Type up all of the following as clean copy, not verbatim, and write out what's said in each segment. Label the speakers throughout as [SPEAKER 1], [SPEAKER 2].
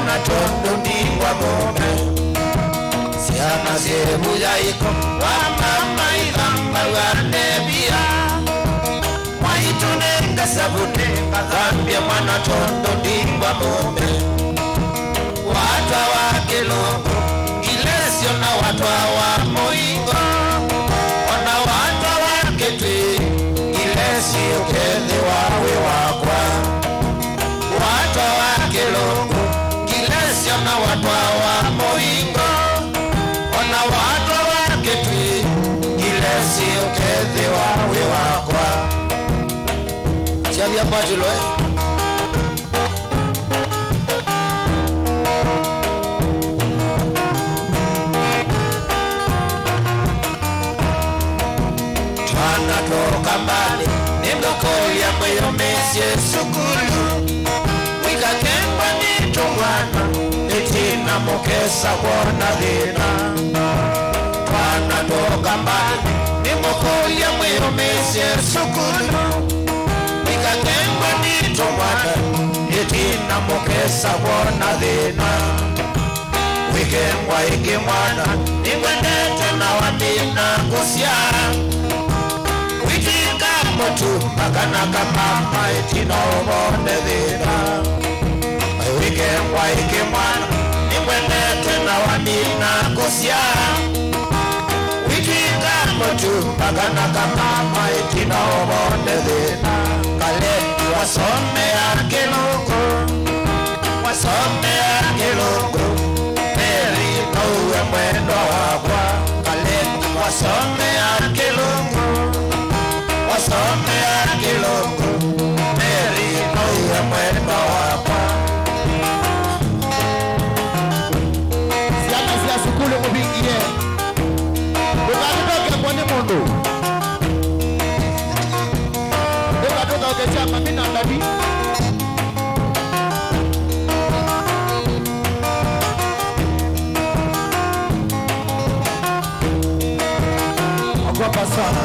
[SPEAKER 1] mwana tondo ndingwa gome siana sebu yaiko wa mama igamba wanebia waitune ngasabune ngambia mwana tondo ndingwa gome watu wake longo ilesio na watu wa moingo wana watu wake twi ilesio kende wawe wakwa watu wake longo ilesio na watu wa moingo wana watu wake twi ilesio kende wawe wakwa chavia patulo kambali nimlokolia mweyo mesie sukulu wika kemba nitongwana nitina mokesa wona dhina twana toka mbali nimlokolia mweyo mesie sukulu wika kemba nitongwana nitina mokesa wona dhina wikengwa iki mwana nimwendete na wamina kusiara motu makana kama itina obonde dhina wikengwa iki mwana nimwendete na wamina kusia wikinga motu makana kama itina obonde dhina kale wasomea kilungu meri nauwe mwendo wakwa kale wasomea kilungu wasomea kilungu meri nauwe mwendo wakwa
[SPEAKER 2] siana siya sukulu mubingie ukatoke kwenye mundu ukatoka ukechama mina ndabi akwapa sana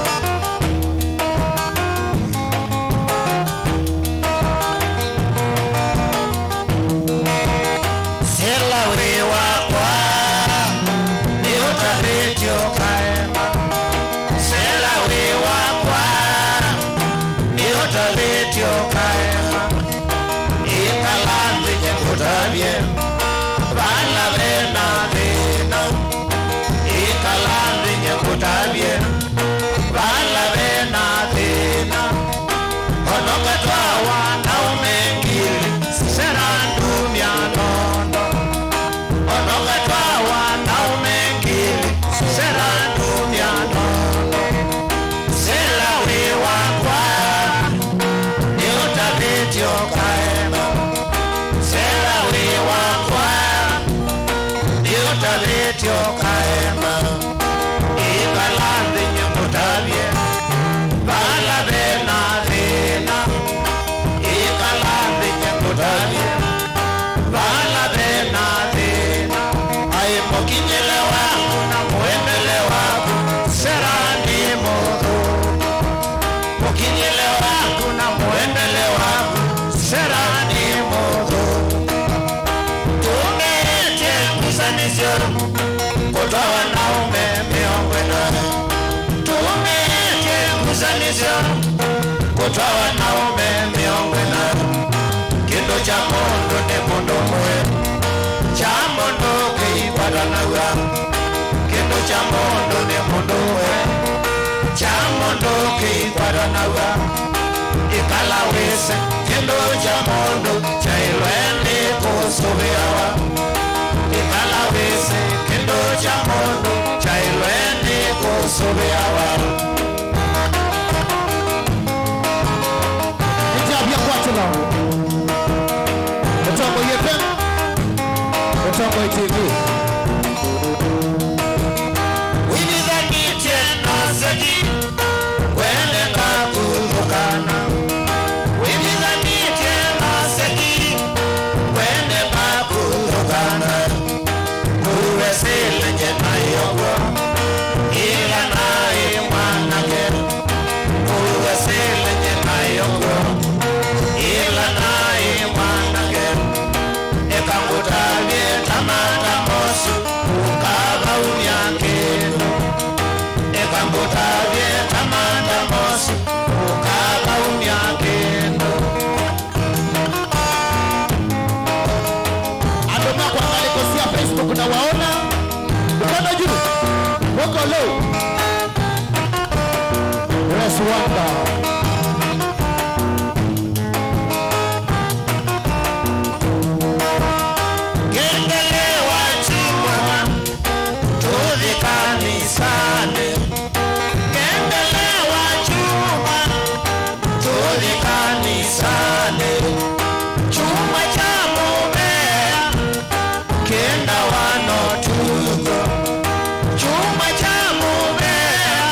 [SPEAKER 1] Kutwa wanaume miongwena kindo cha mundu ni mundu mwe cha mundu kiipadanaga kindo cha mundu ni mundu mwe cha mundu kiipadanaga ikala wese kindo cha mundu cha ilweni kusubiawa ikala wese kindo cha mundu cha ilweni kusubiawa
[SPEAKER 2] Otongo YFM, Otongo TV.
[SPEAKER 1] Winidhanite nasagi wende kakuzukana Winidhanite nasagi wende kakuzukana Kuwesile njena yongo ila na imu chuma cha mumea kenda wanotugo chuma cha mumea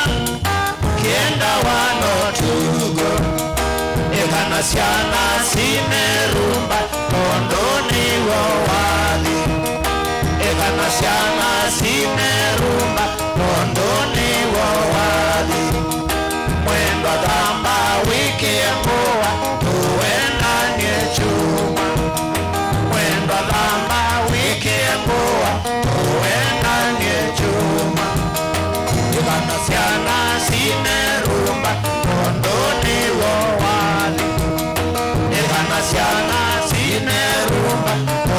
[SPEAKER 1] kenda wanotugo ekanasiana sinerumba ondoni wawali ekanasiana sinerumba ondoni wawali mwendo dhamba wiki mboa tuwenda nye chuma mwendo dhamba wiki mboa tuwenda nye chuma ekanasiana sinerumba ondoni wawali ekanasiana sinerumba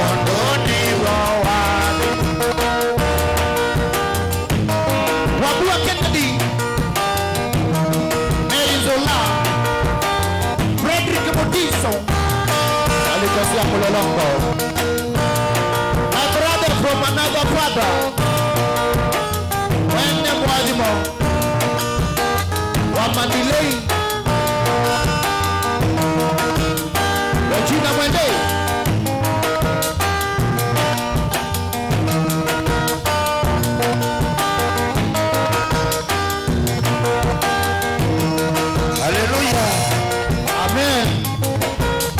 [SPEAKER 1] ondoni wawali
[SPEAKER 2] Wabua Kennedy, Mary Zola, Frederick Mutiso, Alikosia Mulolongo. My brother from another father, Wende Mwajimo, Wamadilei, Regina Mwende.
[SPEAKER 1] Hallelujah.
[SPEAKER 2] Amen.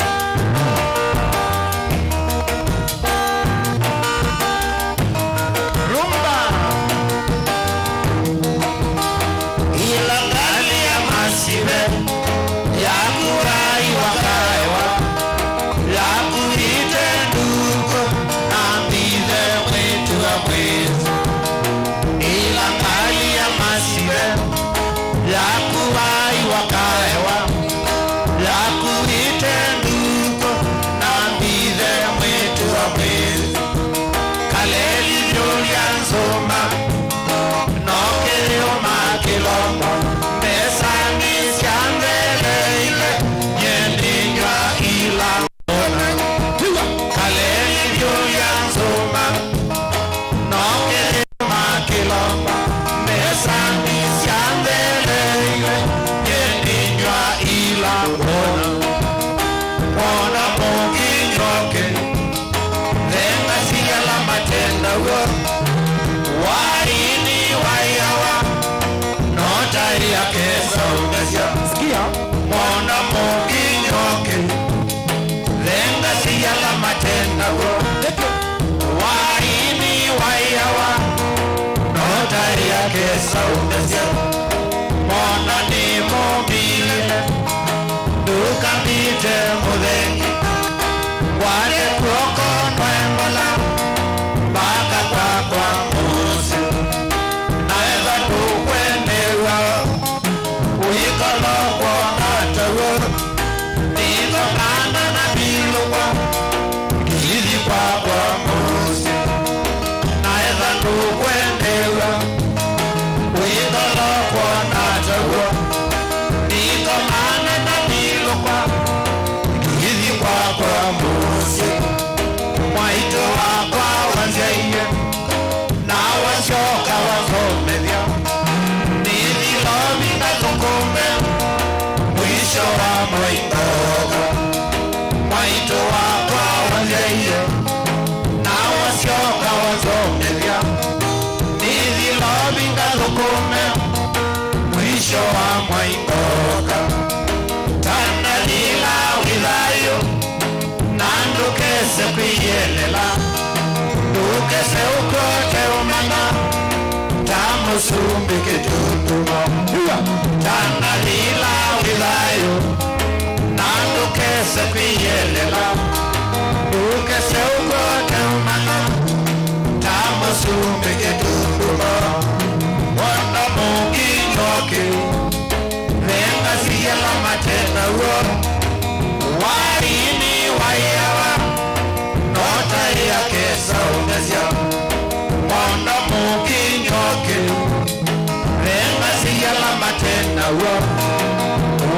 [SPEAKER 1] Rumba ilangali ya masive ya kurai wakaewa ya kurite nduko ambile mwitu wa mwitu ilangali ya masive ya kurai wakaewa ya kurite nduko ambile mwitu wa mwitu kaleli Julia Nzoma nokeleo makilomo mesani siandeleile yendinywa ila kaleli Julia Nzoma nokeleo makilomo mesani siandeleile yendinywa ila mona mungi nyoke venga siyala matenda wo waini wayawa notari ya kesa umesia
[SPEAKER 2] Sikia.
[SPEAKER 1] mona mungi nyoke venga siyala matenda wo waini wayawa notari ya kesa umesia mona ni mobile dukambite mudengi wale kuoko nwembola mpaka kwa musi naeza tukwenewa uikolokwo natawo nitokana na bilukwa kili kwa musi naeza tukwenewa uikolokwo natawo nitokana na bilukwa kili kwa musi mwaito wakwa wanzaiye na washoka wazomevya nithilovi na tukume mwisho wa mwaitoka mwaito wakwa wanzaiye na washoka wazomevya nithilovi na tukume mwisho wa mwaitoka tanalila wilayo nandukese kwiyelela ndukese ukote umana tamusumbi kitundumo tanalila wilayo nandukese kwiyelela ndukese ukote umana tamusumbi kitundumo wanda mungi nyoke venga siyala matenda wo waini wayawa nota ya kesa umesia wanda mungi nyoke venga siyala matenda wo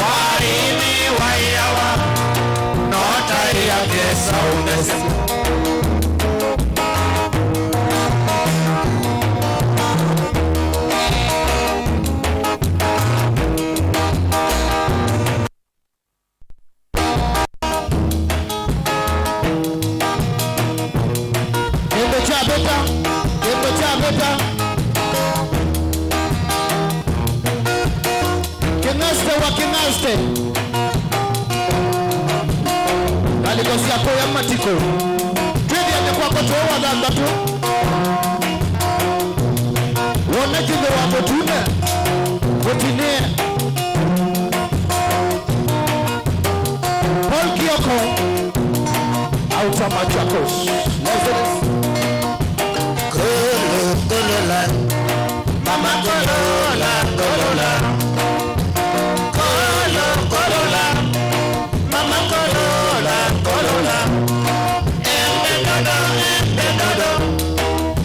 [SPEAKER 1] waini wayawa nota ya kesa umesia
[SPEAKER 2] Thursday. Alikosia kwa ya matiko. Twende amekuwa kwa toa danda tu. Wona kinde wa motune. Wotine. Paul Kioko. Outer Machakos.
[SPEAKER 1] Kolola, mama kolola, kolola. Kolola, mama kolola, kolola. Embe dodo,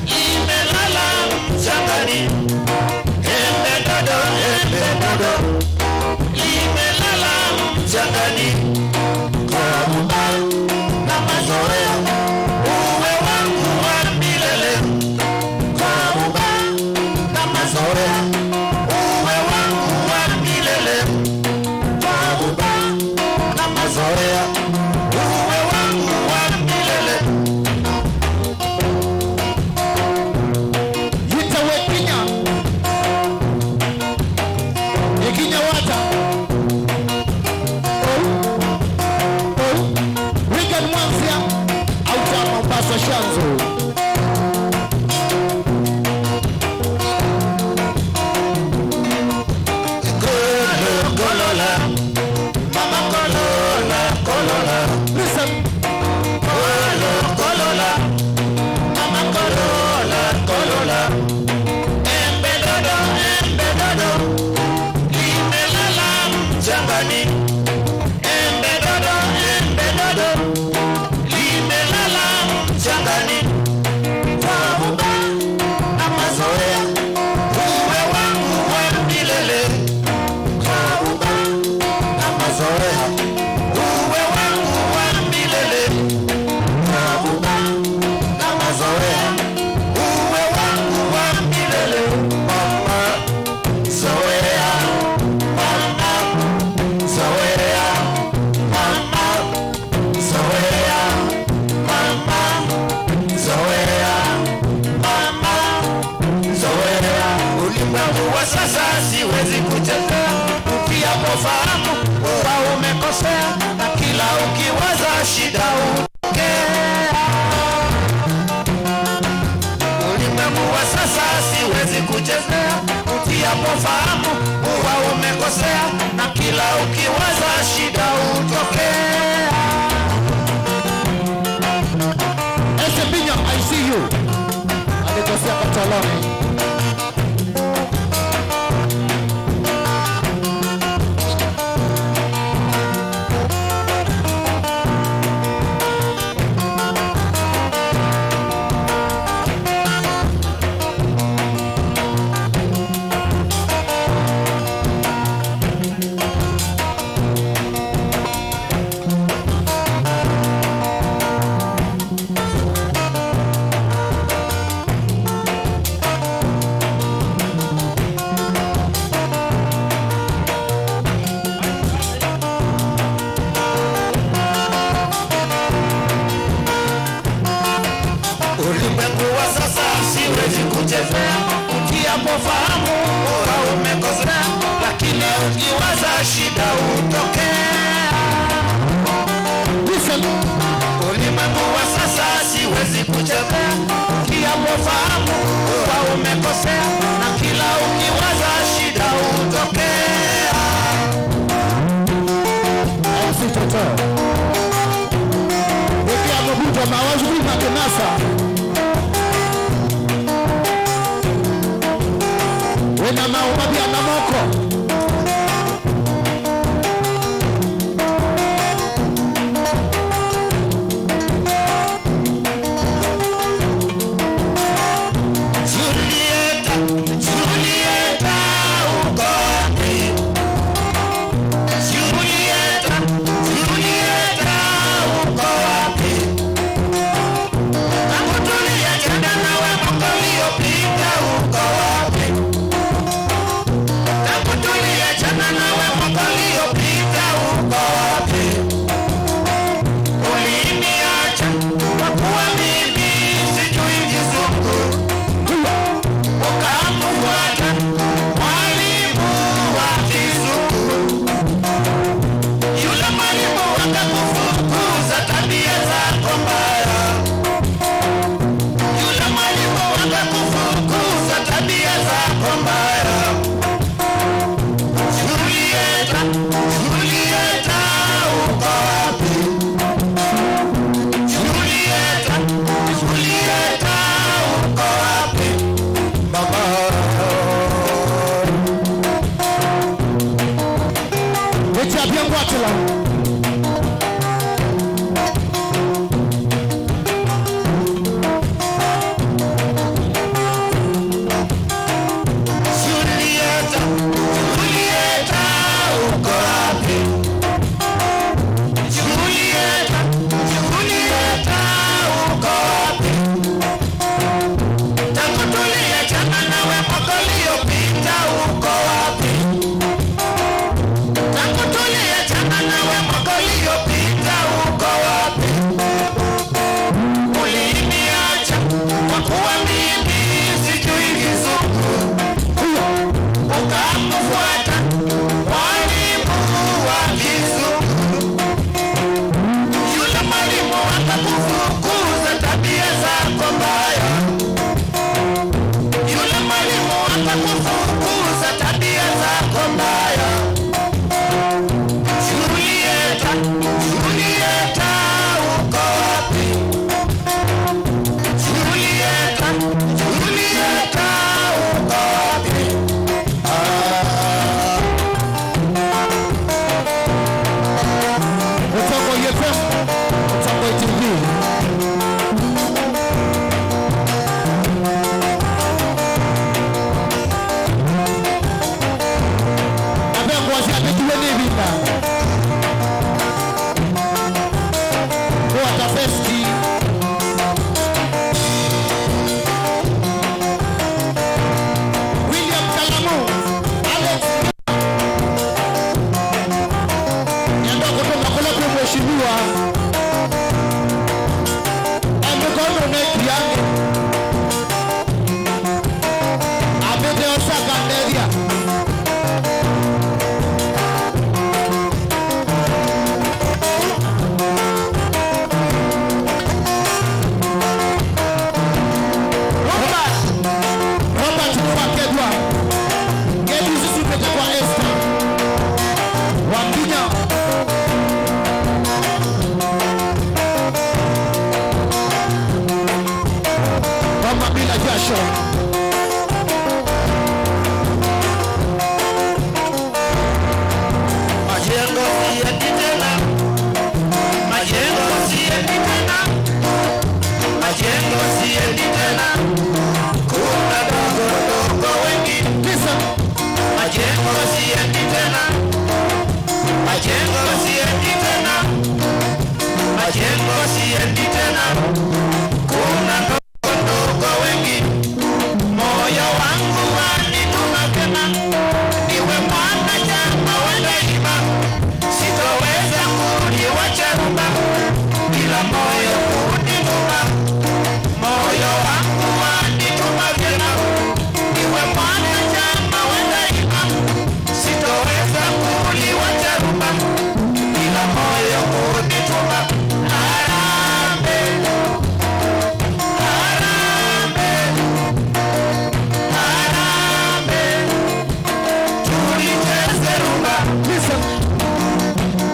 [SPEAKER 1] imelala mchangani. Embe dodo, imelala mchangani. Karuba na mazoea, uwe wangu wa milele. Karuba na mazoea, uwe wangu wa milele. Karuba na mazoea, uwe wangu wa milele.
[SPEAKER 2] Yitawe Kinya. Ikinya wata. Wigan Mwanzia. Outer Mombasa Shanzo.
[SPEAKER 1] Kolola, mama kolola, kolola.
[SPEAKER 2] Listen.
[SPEAKER 1] Kolola, mama kolola, kolola. Embe dodo, imelala mchangani. Embe dodo, imelala mchangani. Karuba na mazoea, uwe wangu wa milele. Karuba na mazoea, uwe wangu wa milele. Karuba na mazoea, uwe wangu wa milele. Mama zoea, mama zoea, mama zoea, mama zoea, mama zoea. Ulimwengu wa sasa siwezi kuchezea, ukiapofahamu kuwa umekosea, na kila ukiwaza shida hutokea. Ulimwengu wa sasa siwezi kuchezea, ukiapofahamu kuwa umekosea, na kila ukiwaza shida hutokea.
[SPEAKER 2] Ese Pinya, I see you. Alikosia Kataloni.
[SPEAKER 1] Ulimwengu wa sasa siwezi kuchezea, ukiapofahamu kuwa umekosea, lakini ukiwaza shida hutokea.
[SPEAKER 2] Listen.
[SPEAKER 1] Ulimwengu wa sasa siwezi kuchezea, ukiapofahamu kuwa umekosea, na kila ukiwaza shida hutokea.
[SPEAKER 2] MC Toto. Wiki amobuto mawazu bima kenasa. Wena maumabi anamoko.
[SPEAKER 1] Julieta, Julieta, uko wapi? Julieta, Julieta, uko wapi? Tangu tuliachana nawe mwaka uliopita, uko wapi? Tangu
[SPEAKER 2] kedua emikono nekiange abete osaka neria Robert kwa kedwa kedu sisi pete kwa Esther wapinya kama bila jasho
[SPEAKER 1] majengo siendi tena, majengo siendi tena, majengo siendi tena, kuna dogo dogo wengi.
[SPEAKER 2] kisa
[SPEAKER 1] Majengo siendi tena, majengo siendi tena, majengo siendi tena, kuna dogo dogo wengi. Moyo wangu wanituma tena, niwe mwanachama wa daima, sitoweza kuliwacha rumba bila moyo kunituma. Moyo wangu wanituma tena, niwe mwanachama wa daima, sitoweza kuliwacha rumba bila moyo kunituma. Harambee, harambee, harambee, tulicheze rumba.
[SPEAKER 2] kisa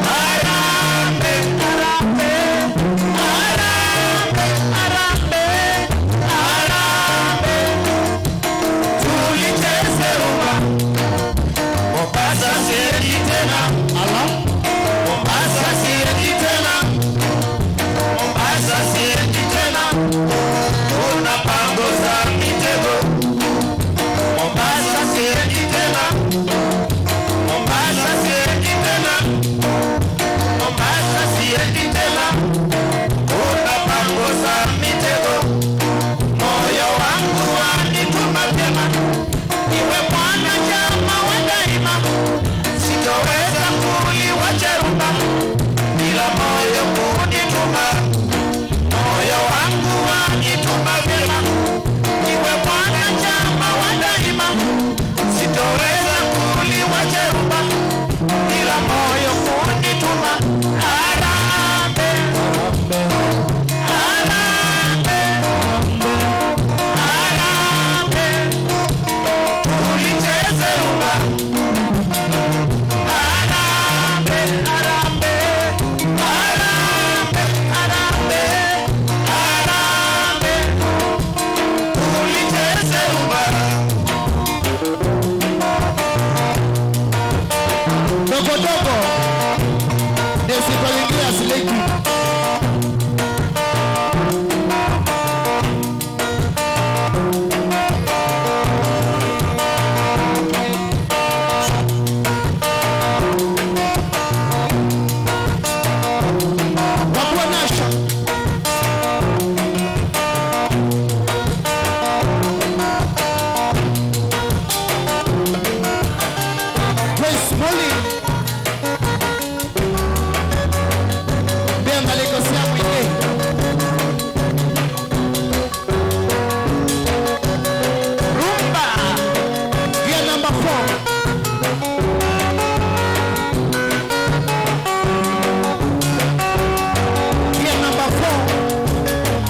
[SPEAKER 1] Harambee, harambee, harambee, harambee, harambee, tulicheze rumba. Mombasa siendi tena,
[SPEAKER 2] ala
[SPEAKER 1] Mombasa siendi tena, Mombasa siendi tena, kuna pango za mitego. Mombasa siendi tena, Mombasa siendi tena, Mombasa siendi tena, kuna pango za mitego. Moyo wangu wanituma tena, niwe mwanachama wa daima, sitoweza kuliwacha rumba bila moyo kunituma. Moyo wangu wanituma tena, niwe mwanachama wa daima, sitoweza kuliwacha rumba bila moyo kunituma. Harambee, harambee, harambee, tulicheze rumba. Harambee, harambee, harambee, harambee, harambee, tulicheze rumba.
[SPEAKER 2] dogo dogo desikoingia sileki Papua Nasha Grace Molly Bea Malikosia Mwine
[SPEAKER 1] Rumba,
[SPEAKER 2] Gear number 4 Gear number 4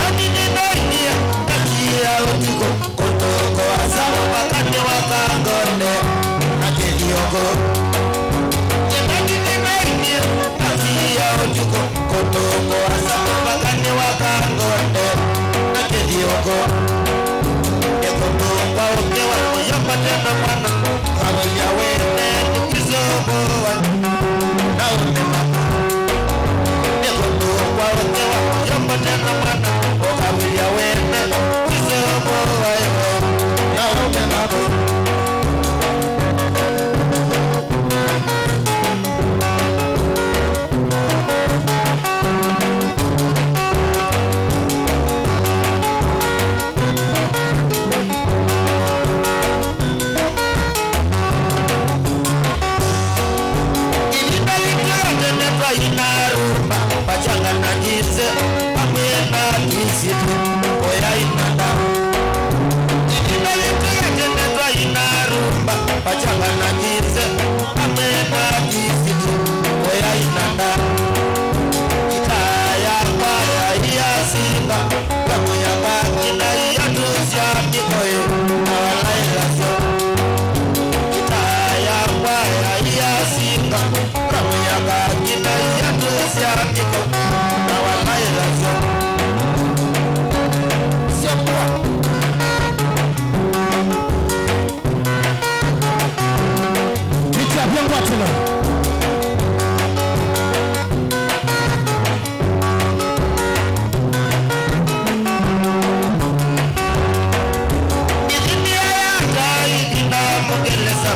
[SPEAKER 1] aninidainia kakia utiko kutoko asama wakati wakangone akiliogo. Aninidainia kakia utiko kutoko asama wakati wakangone akiliogo. Ekutungwa ukewa kuyamba tena mwana kawia wene nikizogo na umema. Ekutungwa ukewa kuyamba tena mwana kawia wene nikizogo na umema.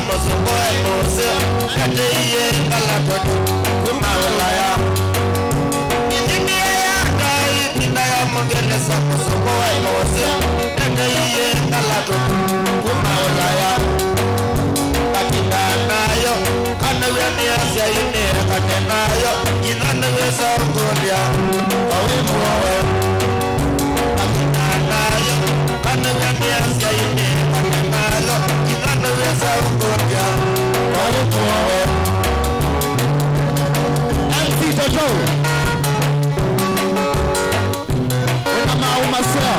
[SPEAKER 1] mosongo mose kateye kalato kumaulaya indini ya dai kinaya mongene sa mosongo mose kateye kalato kumaulaya katinayo kanawani asia ine katenayo inanaweza ngodia awe muwe katinayo kanawani asia ine katenayo inanaweza ngodia awe muwe MC Jojo Mama umasea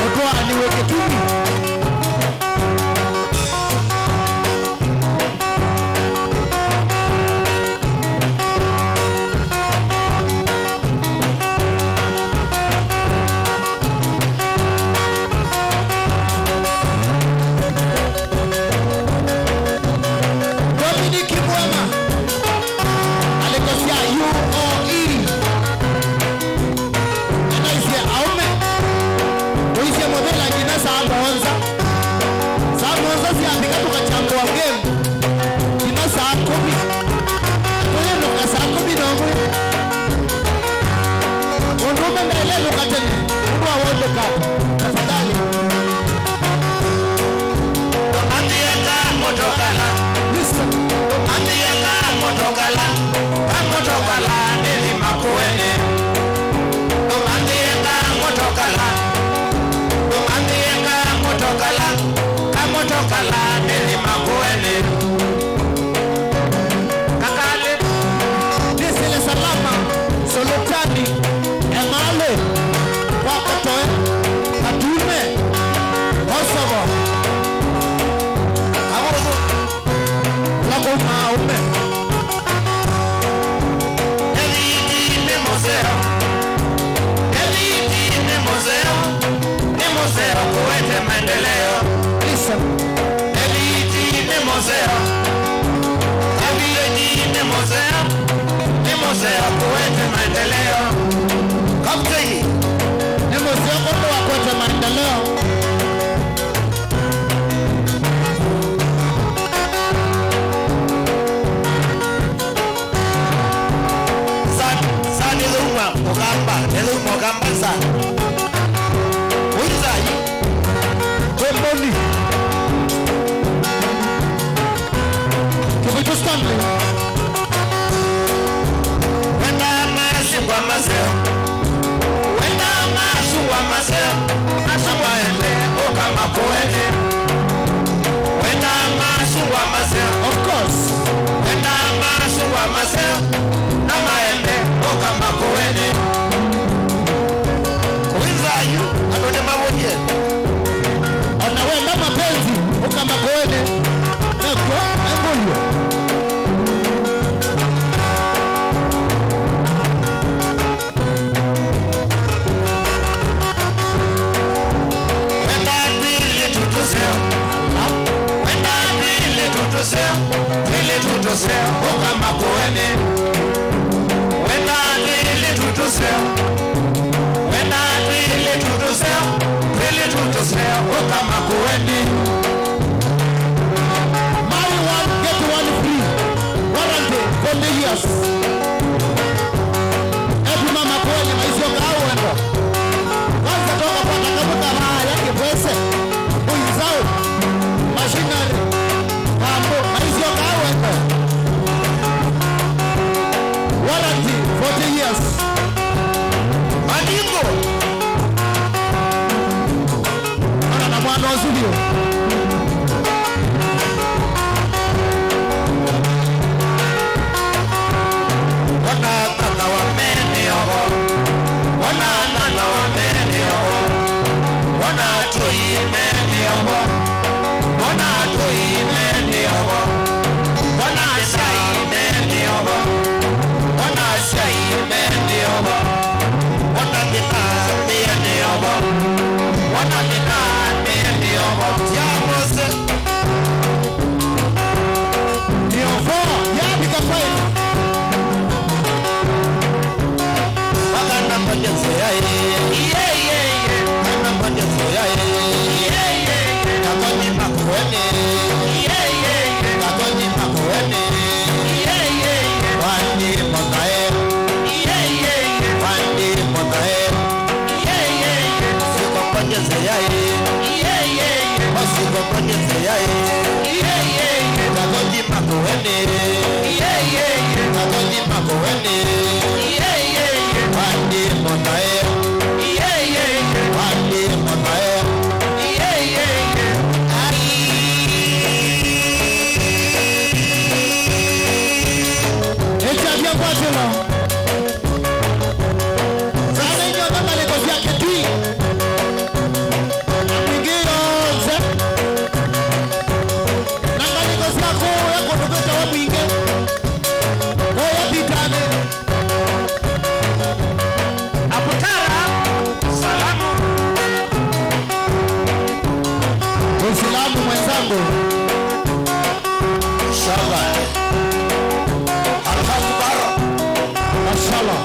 [SPEAKER 2] Motoani
[SPEAKER 1] maseo asamaende okama koene wenda masua maseo
[SPEAKER 2] Of course.
[SPEAKER 1] wenda masua maseo na maende okama koene wizayu anone mabonye
[SPEAKER 2] Ona wenda mapenzi ukama koene nakwa engolyo
[SPEAKER 1] tutosea okama koene wenda ile tutosea wenda ile tutosea okama koene
[SPEAKER 2] Buy one, get one free. Warranty for the years. Every mama koene maisha yao wendo. Kwanza toka kwa takabuta raha yake pwese. Uizao. Machinery. Mambo maisha yao wendo. Warranty for the years.
[SPEAKER 1] Mandingo
[SPEAKER 2] Ana na mwana wa studio.
[SPEAKER 1] wanataka wameni oho wanataka wameni oho wanatuimeni oho wanatuimeni oho wanashaimeni oho wanashaimeni oho wanadinamieni oho wanadinamieni oho yamose
[SPEAKER 2] Ndio 4 yapi kafaini. Uislamu mwenzangu.
[SPEAKER 1] Inshallah. Alhamdulillah.
[SPEAKER 2] Mashallah.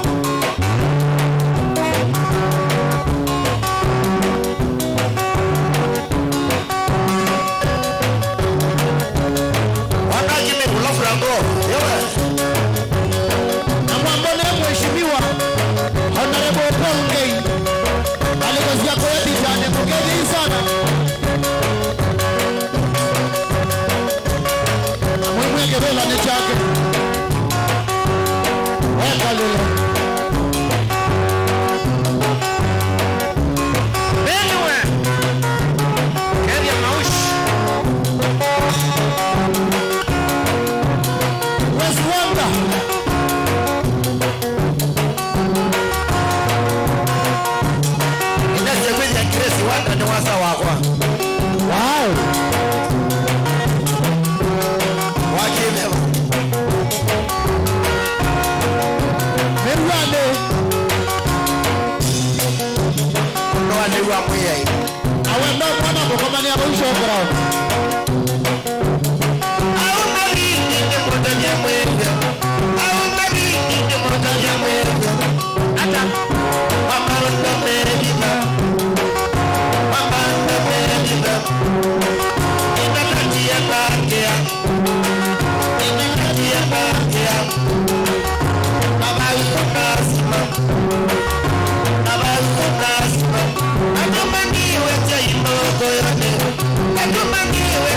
[SPEAKER 1] Wanajime kula frango. Yewe.
[SPEAKER 2] Na mwambone mheshimiwa Honorable Paul Ngei. Alikosea kwa dijane mkeni sana. Mwemweke bela ni chake. Weka lile.
[SPEAKER 1] Benwe. Kenya maushi.
[SPEAKER 2] West Wonder.
[SPEAKER 1] Inasema ya Grace Wanda ni wasa wako.
[SPEAKER 2] Wow.
[SPEAKER 1] Wajime.
[SPEAKER 2] Merwane.
[SPEAKER 1] Ndo aliwa mwiye.
[SPEAKER 2] Awenda mwana kukomani ya mwisho okra.
[SPEAKER 1] Au nari ni mtanya mwenge. Au nari ni mtanya mwenge. Ata mama ndo medina. Mama ndo medina. Inakatia bakia. Inakatia bakia. Baba yunasima. Baba yunasima. Atumangiwe cha imoko yote. Atumangiwe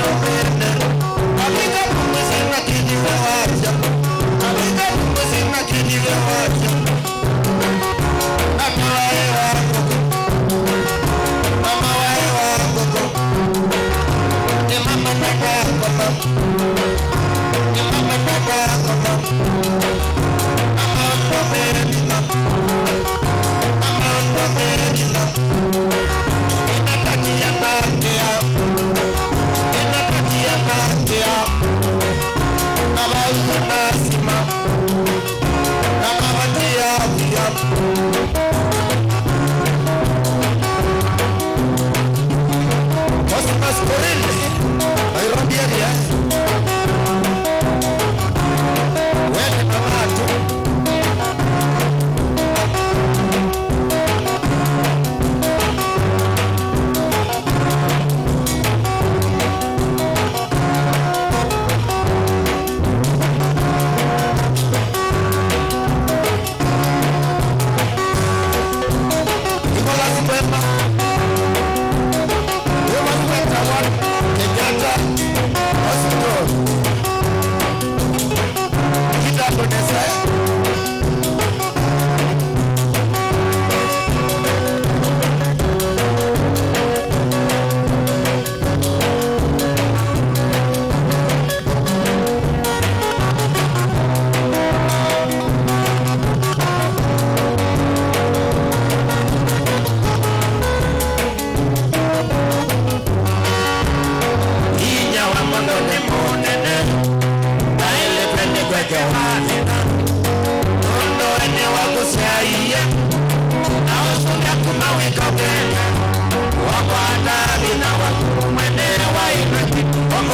[SPEAKER 1] I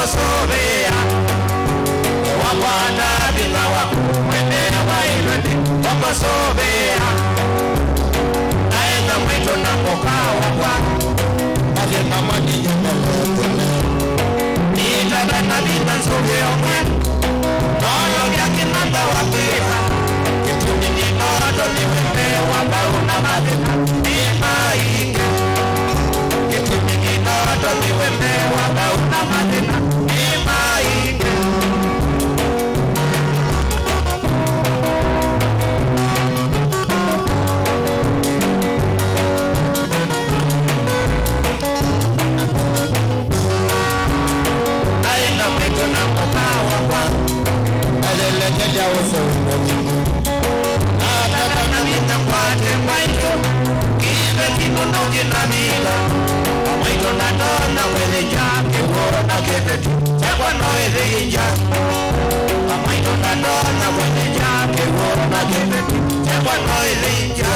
[SPEAKER 1] wakosobea wabwana bila wakumwendea wailweni wakosobea naenda mwito na kokawa kwa alema mwadija melekele nitaka na bina nzuri omwe noyo vyake nanda wapira kitu nini nodo niwembe wabauna madena imaike kitu nini nodo niwembe wabauna madena imaike aina mwito na kokawa kwa alelekeja uso umojimu na mita kwate mwaito kive kinono kinamila mwaito na dona wele jake wona kebetu chakwa noele inja mwaito na dona wele jake wona kebetu chakwa noele inja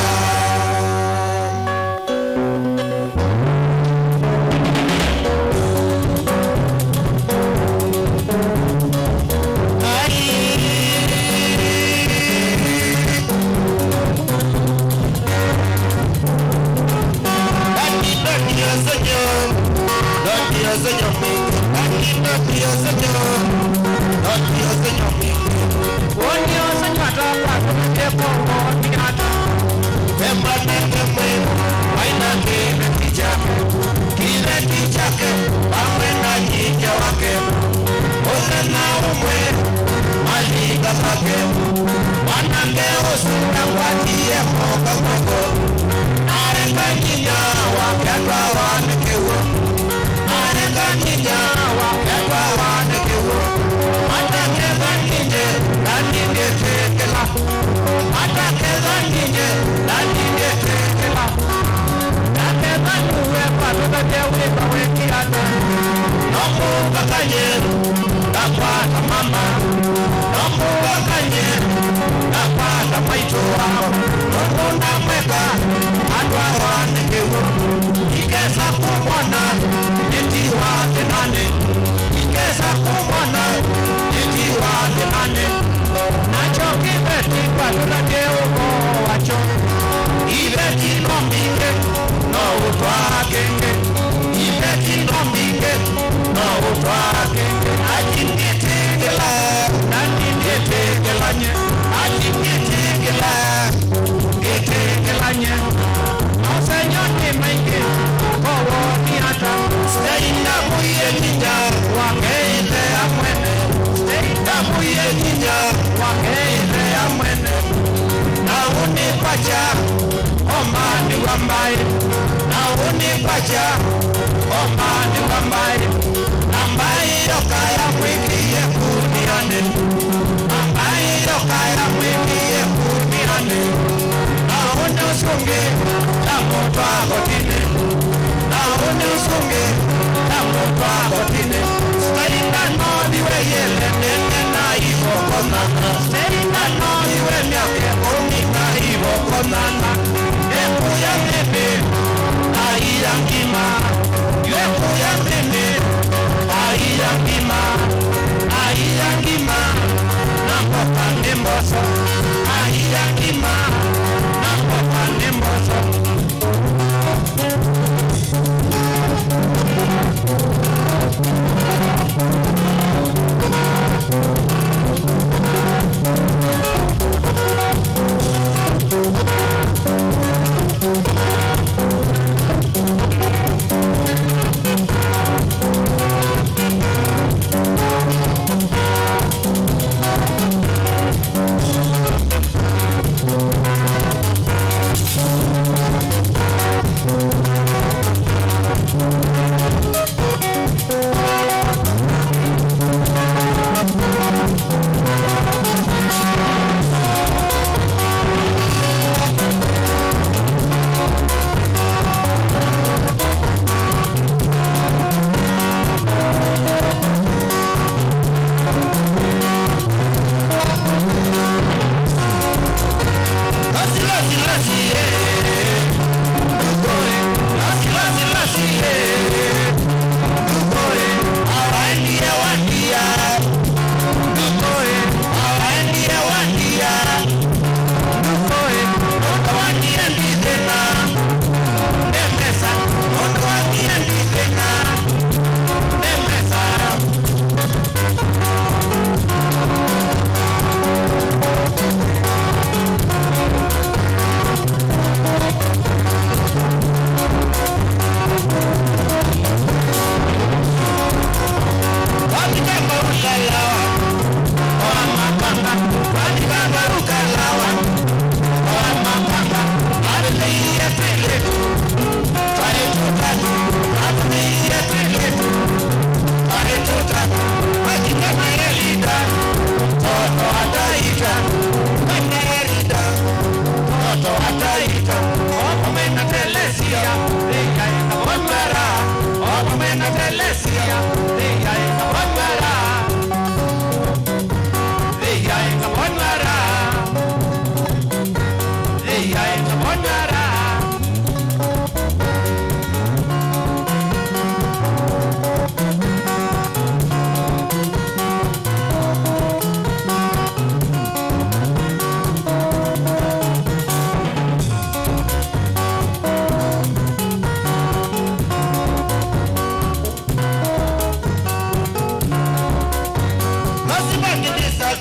[SPEAKER 2] Thank you.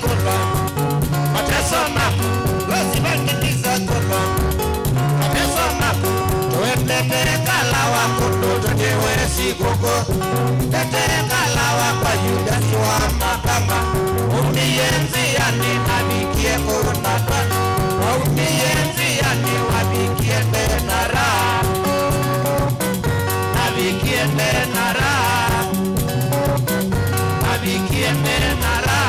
[SPEAKER 1] kolo mateso mako losibangitiza kolo mateso mako tuendete kalawa kondo tutewe sikoko tete kalawa kwa Yudasi wa Makanga umiyenzi yani nabikie korunatwa umiyenzi yani wabikie benara nabikie benara nabikie benara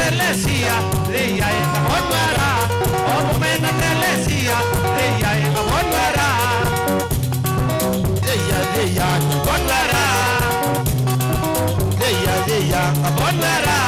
[SPEAKER 1] Telesia, leia e bonwara. Oh, mena telesia, leia e bonwara. Leia bonwara. Leia bonwara.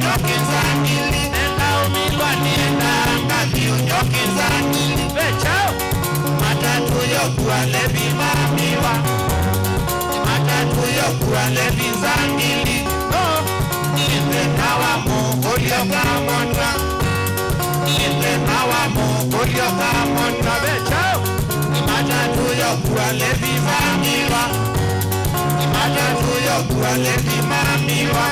[SPEAKER 1] Talking kuale bizangili Inde nawa mugulio kamonra Inde nawa mugulio kamonra Bechao Imata tuyo kuale bizangila Imata tuyo kuale bizamamiwa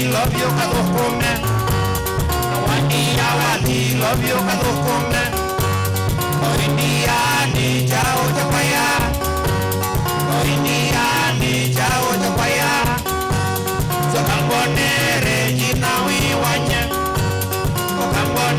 [SPEAKER 1] Love you, Kadokume. Love you, Kadokume. India, ni jao japaya. India, ni jao japaya. Sokambone Regina wiwanye. Sokambone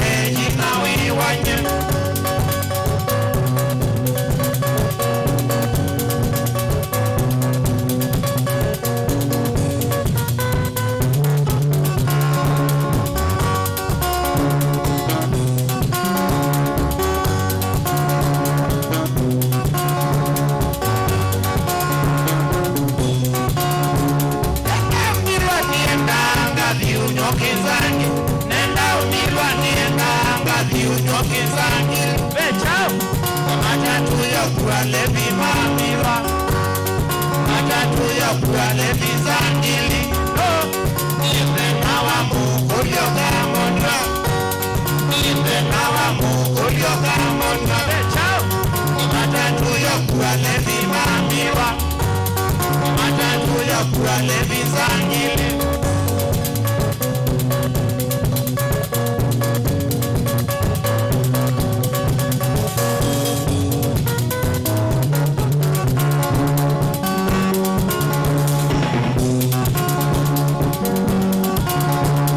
[SPEAKER 1] Regina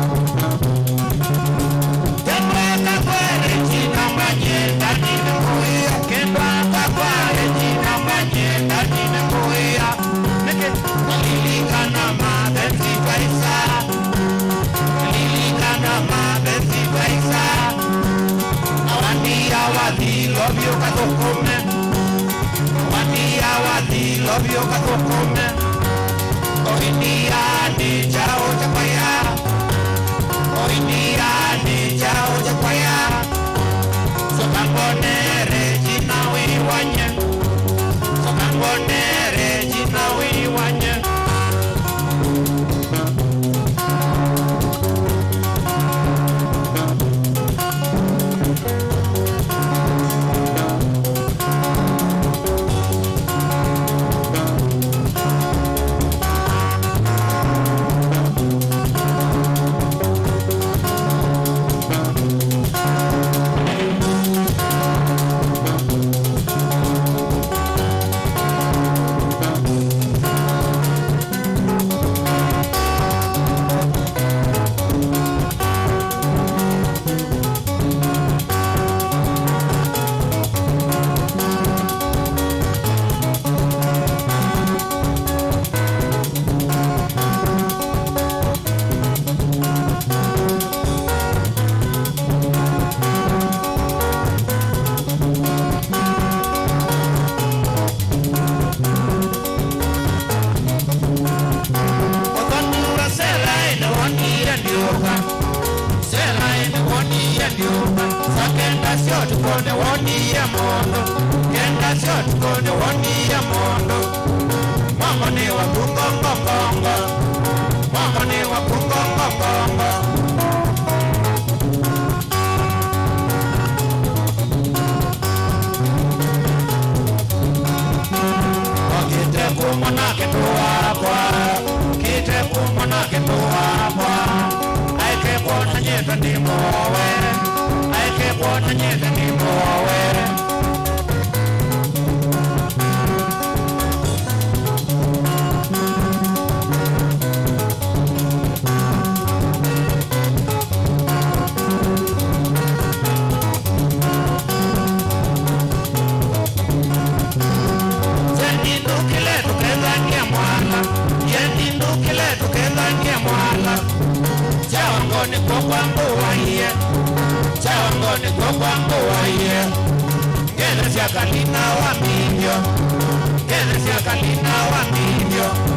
[SPEAKER 1] wiwanye. Chawangoni Kwambo Waye, Chawangoni Kwambo Waye, Genesia Kalina Wamilio, Genesia Kalina Wamilio.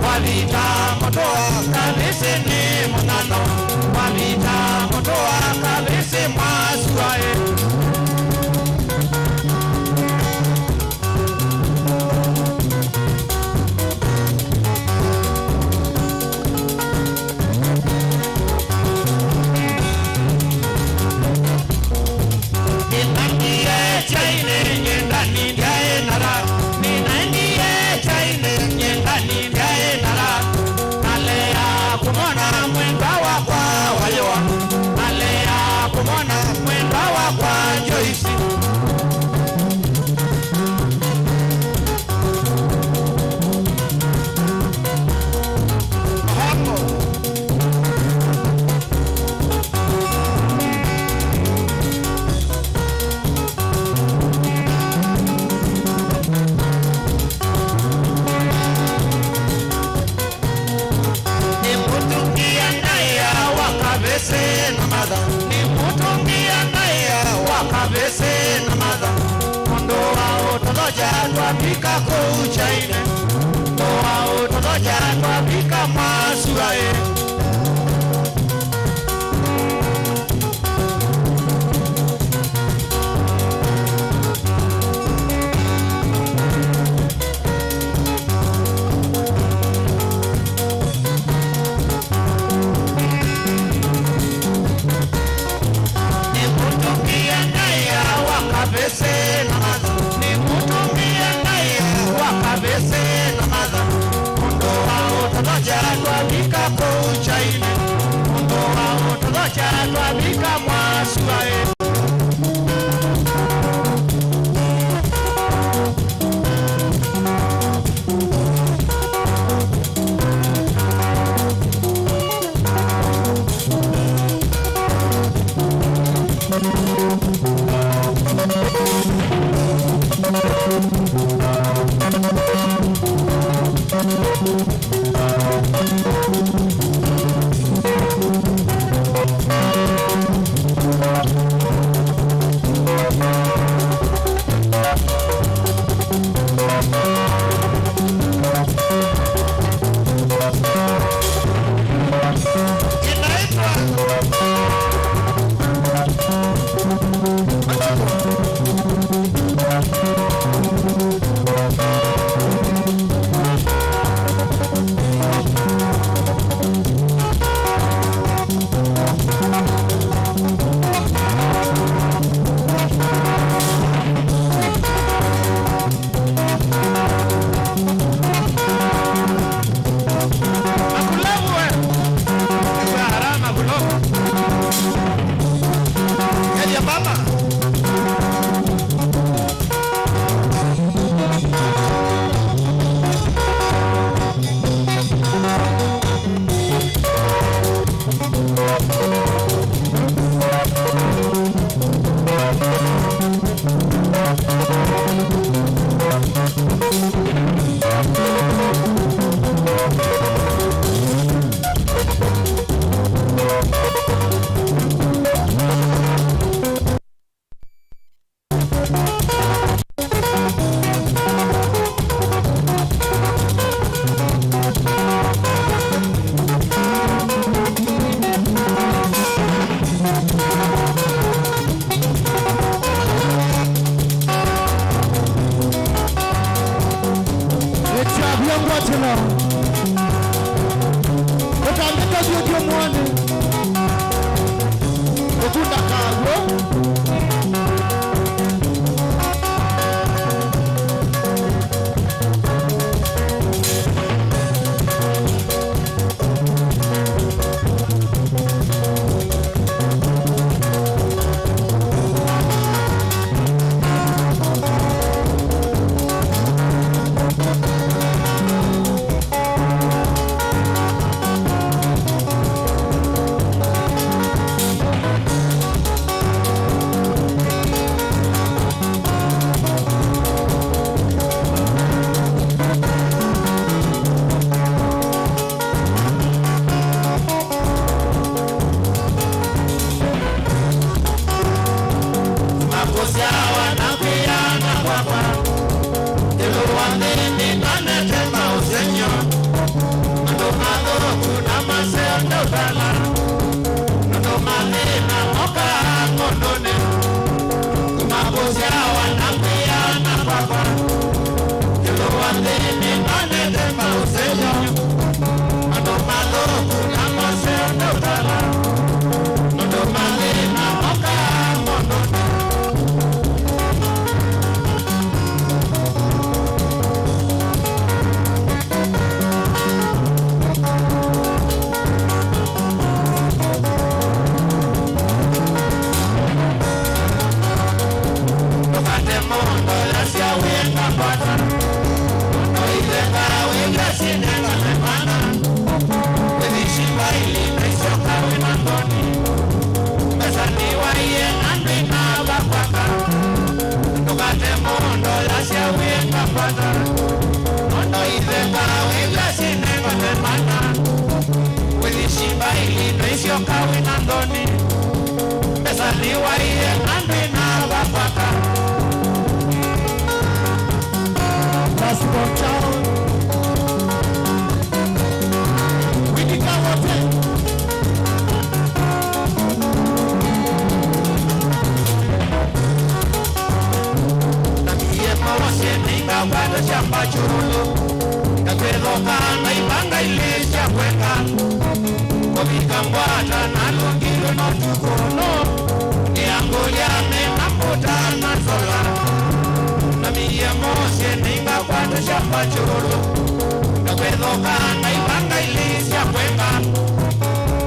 [SPEAKER 1] Walita motoa kalese ni monano, walita motoa kalese masuae. todoja twapika kuchaine Moao todoja twapika masuae chulu kakweloka na ibanga ilisha kweka Kobika mwata na lungilo no tukono Ni angolia mena muta na sola Na miye mose ninga kwatu shamba chulu kakweloka na ibanga ilisha kweka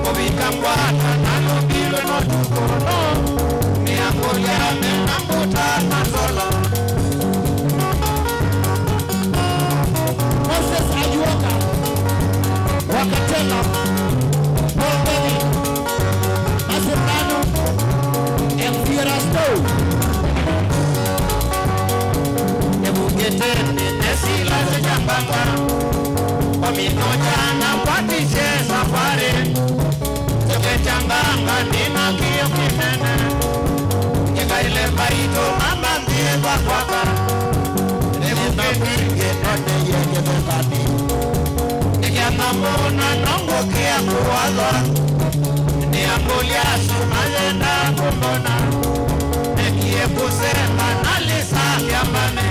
[SPEAKER 1] Kobika mwata na lungilo no tukono Ni angolia mena muta na sola
[SPEAKER 2] Moses aliwaka wakatena Polbeni Masirano Enfirasto
[SPEAKER 1] Nebuketene nesila za jambanga Kwa minojana kwa tise safari Soke changanga nina kiyo kimene Nyeka ile maito mama ndiye kwa kwaka Nebuketene note yeke mekati Nyeka namona nongo kia kuwala Ni angolia sumayenda kumbona Nekie kusema nalisa kiambane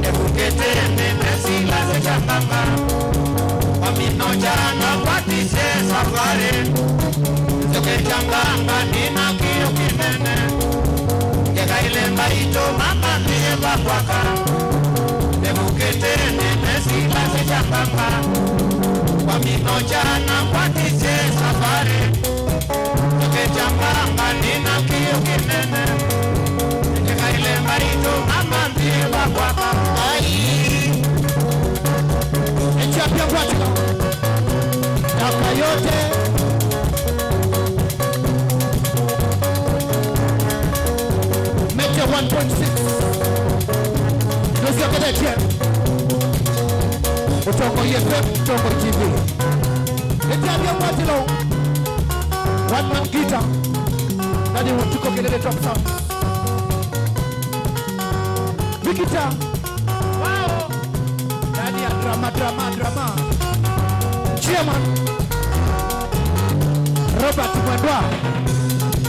[SPEAKER 1] Nebuketene nesila za jambanga Kwa minojana kwa tise safari Soke changanga nina kiyo kimene Nyeka ile maito mama ndiye bakwaka Nebuketene nesila za jambanga Kwa minojana kwa tise safari Soke changanga nina kiyo kimene Nyeka ile maito mama ndiye bakwaka
[SPEAKER 2] Echia pia kwatika Daka yote Mete 1.6 Nusio kede chie Utongo YFM, Utongo TV Echia pia kwatika One man guitar Nadi tuko kelele top sound Vikita Wow Nadi ya drama Chairman Robert Mwendwa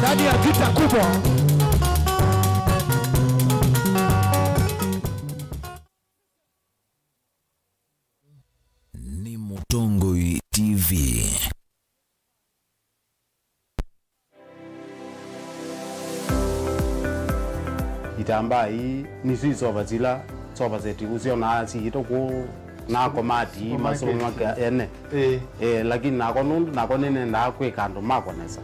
[SPEAKER 2] Nadi ya gita kubwa
[SPEAKER 3] Ni Mutongo TV.
[SPEAKER 4] Itamba hii ni sisi soba zetu usio na si itoko na komati masomo ene lakini nako nene ndakwe kando makonesa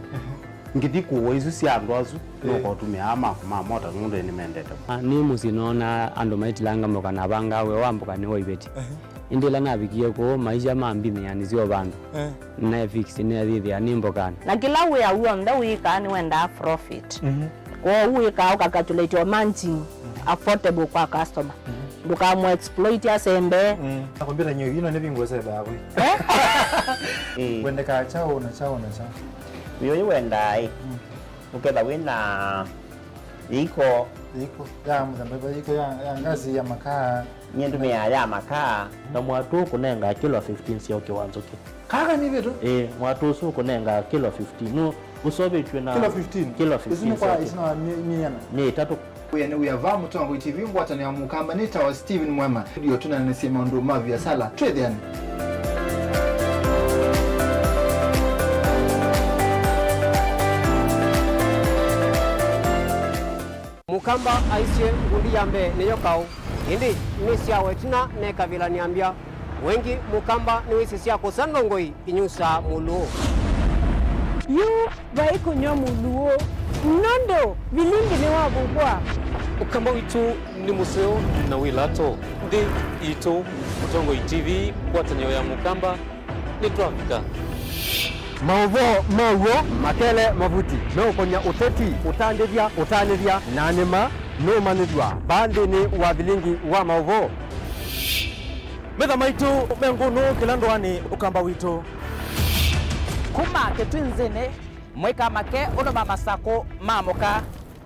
[SPEAKER 4] ngiti kuwe isu si andu asu no kotumia ama mota ngundu ni mendete
[SPEAKER 5] ni musinona ando maitilanga mokana banga we wambuka ni hoibeti indila nabikie ko maisha mambi meani sio bandu na fix ni adhithi animbokana
[SPEAKER 6] na kila we awu nda we kan wenda profit ko we ka calculate your managing affordable kwa customer buka mo exploit ya sembe
[SPEAKER 7] nakwambia nyo yino nebingo sebe abwe wende ka chao na chao
[SPEAKER 8] Yo wenda ukeba wina iko
[SPEAKER 7] ya mzamba iko ya ngazi ya makaa
[SPEAKER 8] nyendu ya makaa na mwatu kunenga kilo 15 sio kiwanzo ki
[SPEAKER 7] kaka ni vitu
[SPEAKER 8] mwatu su kunenga kilo 15 no usobe tuna kilo 15
[SPEAKER 7] isini kwa isina minyana
[SPEAKER 8] ni tatu
[SPEAKER 7] uyava Mutongo TV ngwata ni amukamba nita wa Steven Mwema ndio tunanasema ndo mavi ya sala trade
[SPEAKER 9] Mukamba aisye ngundi yambe neyo kao indi nisia wetina ne kabila niambia wengi Mukamba ni wisisia kusangongoi inyusa muluo
[SPEAKER 6] yu baiko nyo muluo nondo vilingi ne wabugwa
[SPEAKER 10] Mukamba witu ni museo na wilato ndi ito Mutongo TV kwatanyo ya Mukamba ni Afrika
[SPEAKER 9] mawo makele mavuti no konya uteti utandivya nanema no manidwa bande ni wa vilingi wa mawo
[SPEAKER 11] Metha maitu menguno kilandwani ukamba wito
[SPEAKER 12] kuma ketwinzene mweka make ono mama sako mamoka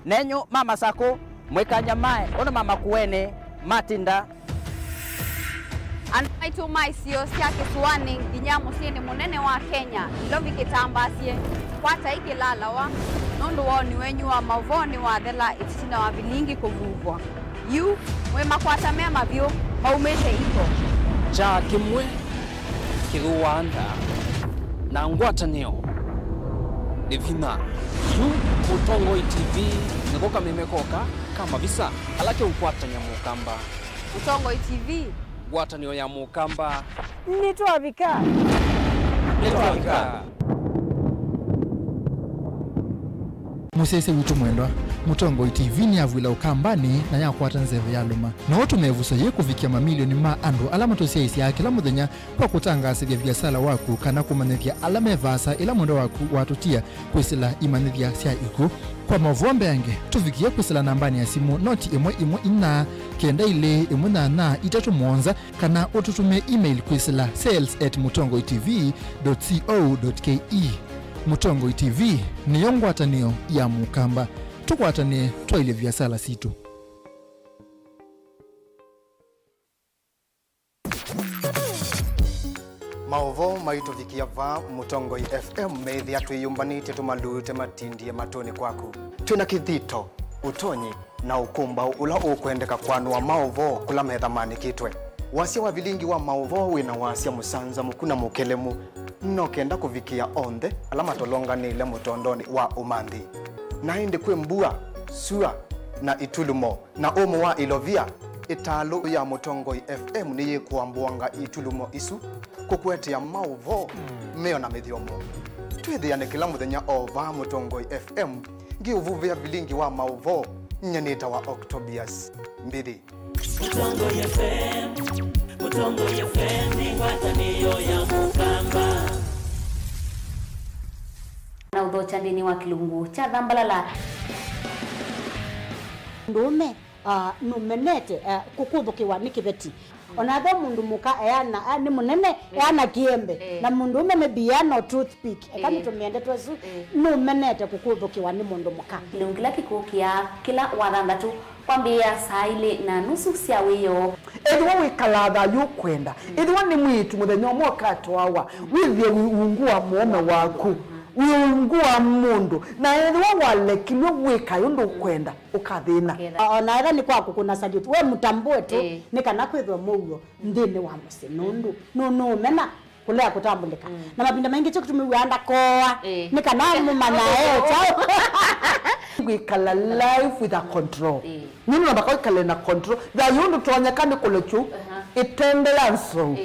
[SPEAKER 12] nenyo mama sako mweka nyamae ono mama kuene matinda
[SPEAKER 13] Anaitu maisio sia kisuani nginya musini munene wa Kenya ilovi kitambasie kwata ikilala wa nondo woni wenyu wa mavoni wa thela itina wa bilingi kuvuvwa yu wema kwata mema vyo maumete iko
[SPEAKER 14] cha kimwe kiruanda na ngwatanio divina yu Mutongo TV nikoka memekoka kama visa alake ukwata nyamukamba
[SPEAKER 13] Mutongo TV
[SPEAKER 14] ngwatanio ya mukamba
[SPEAKER 12] nitwavika
[SPEAKER 7] musese witu mwendwa Mutongo TV ni avwila ukambani na yakwata nzeve ya luma na watu mevusa ye kufikia mamilioni ma andu alama tosia isi ya kila mudhenya kwa kutangasa vya biasala waku kana kumanethia alama evasa ila mwendo waku watutia kuisila imanethia sia iku kwa mavombe yange tufikia kuisila nambani ya simu noti imwe ina kenda ile imwe na itatu mwonza kana ututume email kuisila sales@mutongotv.co.ke. Mutongo TV ni yongwatanio ya mukamba tukwatane twaile vyasala situ.
[SPEAKER 15] Maovo maito vikia va Mutongo FM methi atuyumbanite tumalute matindie matoni kwaku twina kithito utonyi na ukumba ula ukwendeka kwanua maovo kula methamani kitwe wasia wa vilingi wa maovo wina wasia musanza mukuna mukelemu no kenda kuvikia onde alama tolonganile mutondoni wa umandi na indi kwe mbua sua na itulumo na omo wa ilovia italo ya Mutongo FM niye kuambuanga itulumo isu kukwete ya mauvo meo na mediomo twithia ne kila muthenya ova Mutongo FM ngi uvuvia vilingi wa mauvo nyanita wa Octobius mbili
[SPEAKER 1] Mutongo FM ni watanio ya mukamba
[SPEAKER 16] na udhocha ndini wa kilungu cha dhambalala
[SPEAKER 17] ndume numenete kukuthukiwa ni kiveti onathe mundu muka eana ni munene eana kiembe na mundu ume biano toothpick kama tumiende twesu numenete kukuthukiwa ni mundu muka
[SPEAKER 16] kilungila kikukia kila wathandatu kwambia saa ile na nusu cia wiyo
[SPEAKER 12] edwa wikalatha yukwenda edwa ni mwitu muthenya mwoka twawa withie wiungua muome waku wiungua mundu na edwa walekilwe wika yundu kwenda ukathina
[SPEAKER 17] ona era ni kwaku kuna salute we mutambue tu ni kana kwithwa muyo ndini wa musinundu no mena kulea kutambulika na mapinda mengi cyo kutumiwanda koa ni kana mumana chao
[SPEAKER 12] wikala life with a control nini nabaka wikala na control da yundu tuonyekane kulechu itendelanso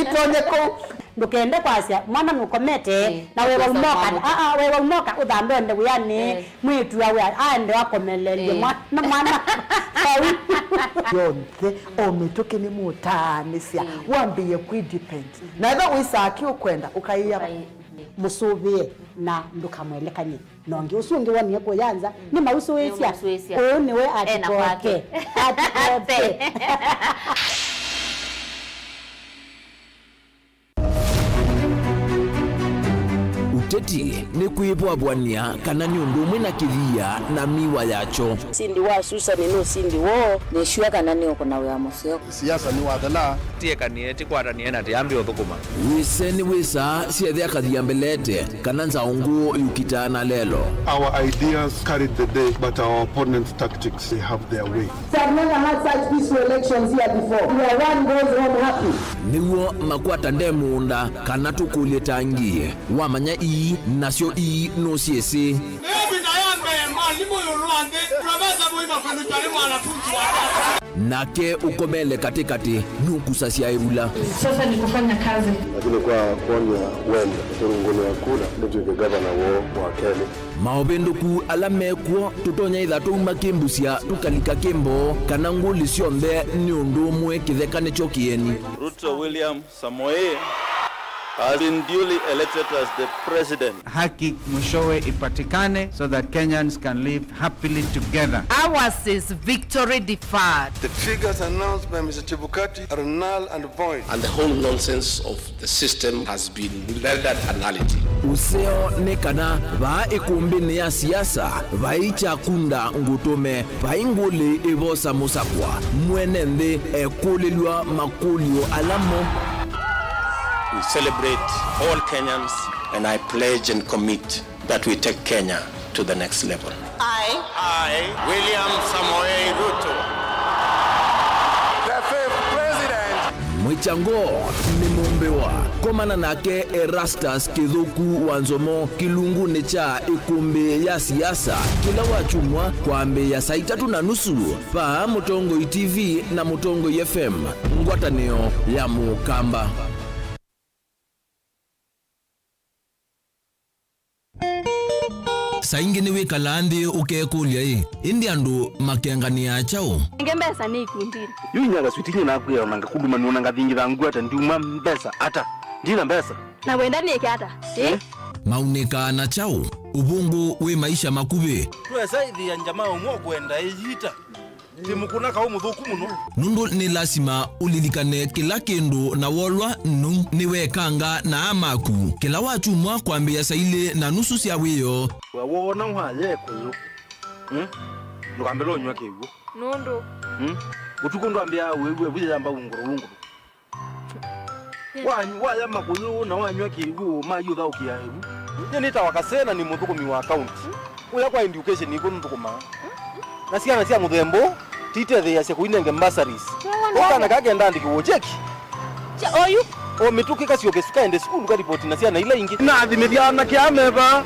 [SPEAKER 12] itonyeko
[SPEAKER 17] ndukende kwasia mwana nukomete na wewe umoka wewe umoka udhandonde uyani mwitu yawe ande wakomelelie mwana
[SPEAKER 12] yonke ometoke ni mutanisia wambie kudepend na eva wisaki ukwenda ukaiya
[SPEAKER 17] musuvie na ndukamwelekanye nongi usungi waniye kuyanza ni mausuwesia uniwe atikoke atikoke
[SPEAKER 3] uteti ni kwibwabwania kana ni undu umwe na kithia na miwa yacho
[SPEAKER 18] sindi wa Susan no sindi wo ne shua kana ni okona wa museo
[SPEAKER 4] siasa ni wathela
[SPEAKER 19] tie kanie ti kwaranie na tiambi uthukuma
[SPEAKER 3] wise ni wisa siethe akathia mbelete kana nzaungu yukitana lelo
[SPEAKER 20] our ideas carried the day but our opponents tactics they have their way
[SPEAKER 12] Never had such peaceful elections here before where one goes home happy
[SPEAKER 3] niwo makwata ndemunda kana tukulie tangie wamanya ii nasio ii no siesi nake ukomele katikati nukusa sia ibula
[SPEAKER 21] sasa ni kufanya kazi
[SPEAKER 20] lakini kwa kuonya wenda turunguni wa kura ndio gavana wa Kenya
[SPEAKER 3] maobenduku alamekwo tutonya ithatu makimbusia tukalika kimbo kana nguli cionthe ni undu umwe kithekane chokieni
[SPEAKER 22] Ruto William Samoei
[SPEAKER 21] has been duly elected as the president.
[SPEAKER 22] Haki mwishowe ipatikane so that Kenyans can live happily together.
[SPEAKER 23] Ours is victory deferred.
[SPEAKER 20] The figures announced by Mr. Chebukati are null and void.
[SPEAKER 24] And the whole nonsense of the system has been rendered anality.
[SPEAKER 3] Useo nekana va ikumbini ya siasa vaicha kunda ngutume vainguli ivosa musakwa mwenende ekulilwa makulio alamo.
[SPEAKER 24] We celebrate all Kenyans, and I pledge and commit that we take Kenya to the next level.
[SPEAKER 1] I, William Samoei Ruto, the fifth president.
[SPEAKER 3] Mwichango ni mumbewa komana nake Erastus Kithuku Wanzomo kilungu necha ikumbi ya siasa kila wachumwa kwa ambe ya saa 3:30 pa Mutongo TV na Mutongo FM ngwatanio ya Mukamba. Saingine wikalandi ukekulia indi andu makengania chao
[SPEAKER 13] ngembesa ni kundini
[SPEAKER 21] Yu nyaga switinye na kuya onanga kuduma ni onanga vingi vangu hata ndiuma mbesa hata ndina mbesa
[SPEAKER 13] na wenda ni hata
[SPEAKER 3] maunika na chao ubungu we maisha makube
[SPEAKER 11] twesa ithi ya njamaa umwe kwenda ijita timukuna ka umuthuku muno
[SPEAKER 3] nundu ni lazima ulilikane kila kindu na wolwa nu niwekanga na amaku kila wachumwa kwambia saile na nusu cia wiyo
[SPEAKER 21] wawona mwaye kuyo ndukambelo nywa kigu
[SPEAKER 13] nundu
[SPEAKER 21] utuko ndwambia wewe buyamba ungurungu waya makuyu na wanywa kigu mayutha ukiayu
[SPEAKER 11] nita wakasena ni muthukumi wa account uya kwa education iko nthukuma na ciana cia muthembo tite thia cia kuinenge bursaries ukana kagenda ndiki cheki
[SPEAKER 13] oyu
[SPEAKER 11] o mitukika cio ende school ka report na ciana ila ingi na thimithia na kiameva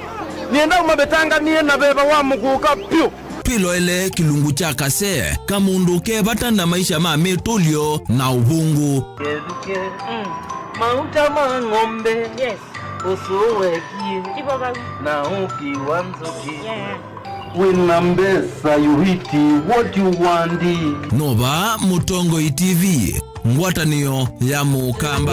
[SPEAKER 11] nienda umabetanga nie na beba wa muguka pio
[SPEAKER 3] twiloele kilungu cha kase kamundu kebata na maisha ma metolio na ubungu
[SPEAKER 1] Keduke mauta mang'ombe yes usuwekie na ukiwanzoki
[SPEAKER 21] wina mbesa yuhiti what you want
[SPEAKER 3] Nova Mutongo TV ngwatanio ya Mukamba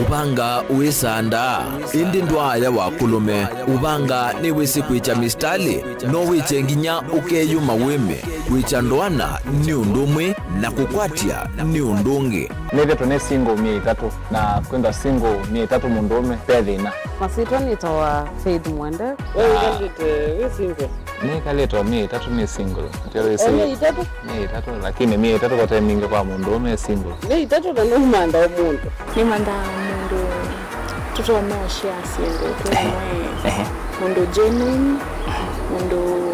[SPEAKER 3] Ubanga uisanda indi ndwaya wakulume ubanga ni wisi kwicha mistali no wiche nginya ukeyuma weme kwicha ndwana ni undumwe na kukwatia ni undungi
[SPEAKER 25] neve tune single 3 na kwenda single 3 mundume pedhina
[SPEAKER 6] Masito nitawa Faith Mwende
[SPEAKER 25] wewe kalite single ni kalito 3 ni single tele si 3 lakini 3 kwa time mingi kwa mundume single
[SPEAKER 6] 3 na numanda omuntu
[SPEAKER 13] ni manda mundu tuto maisha single mundu genuine mundu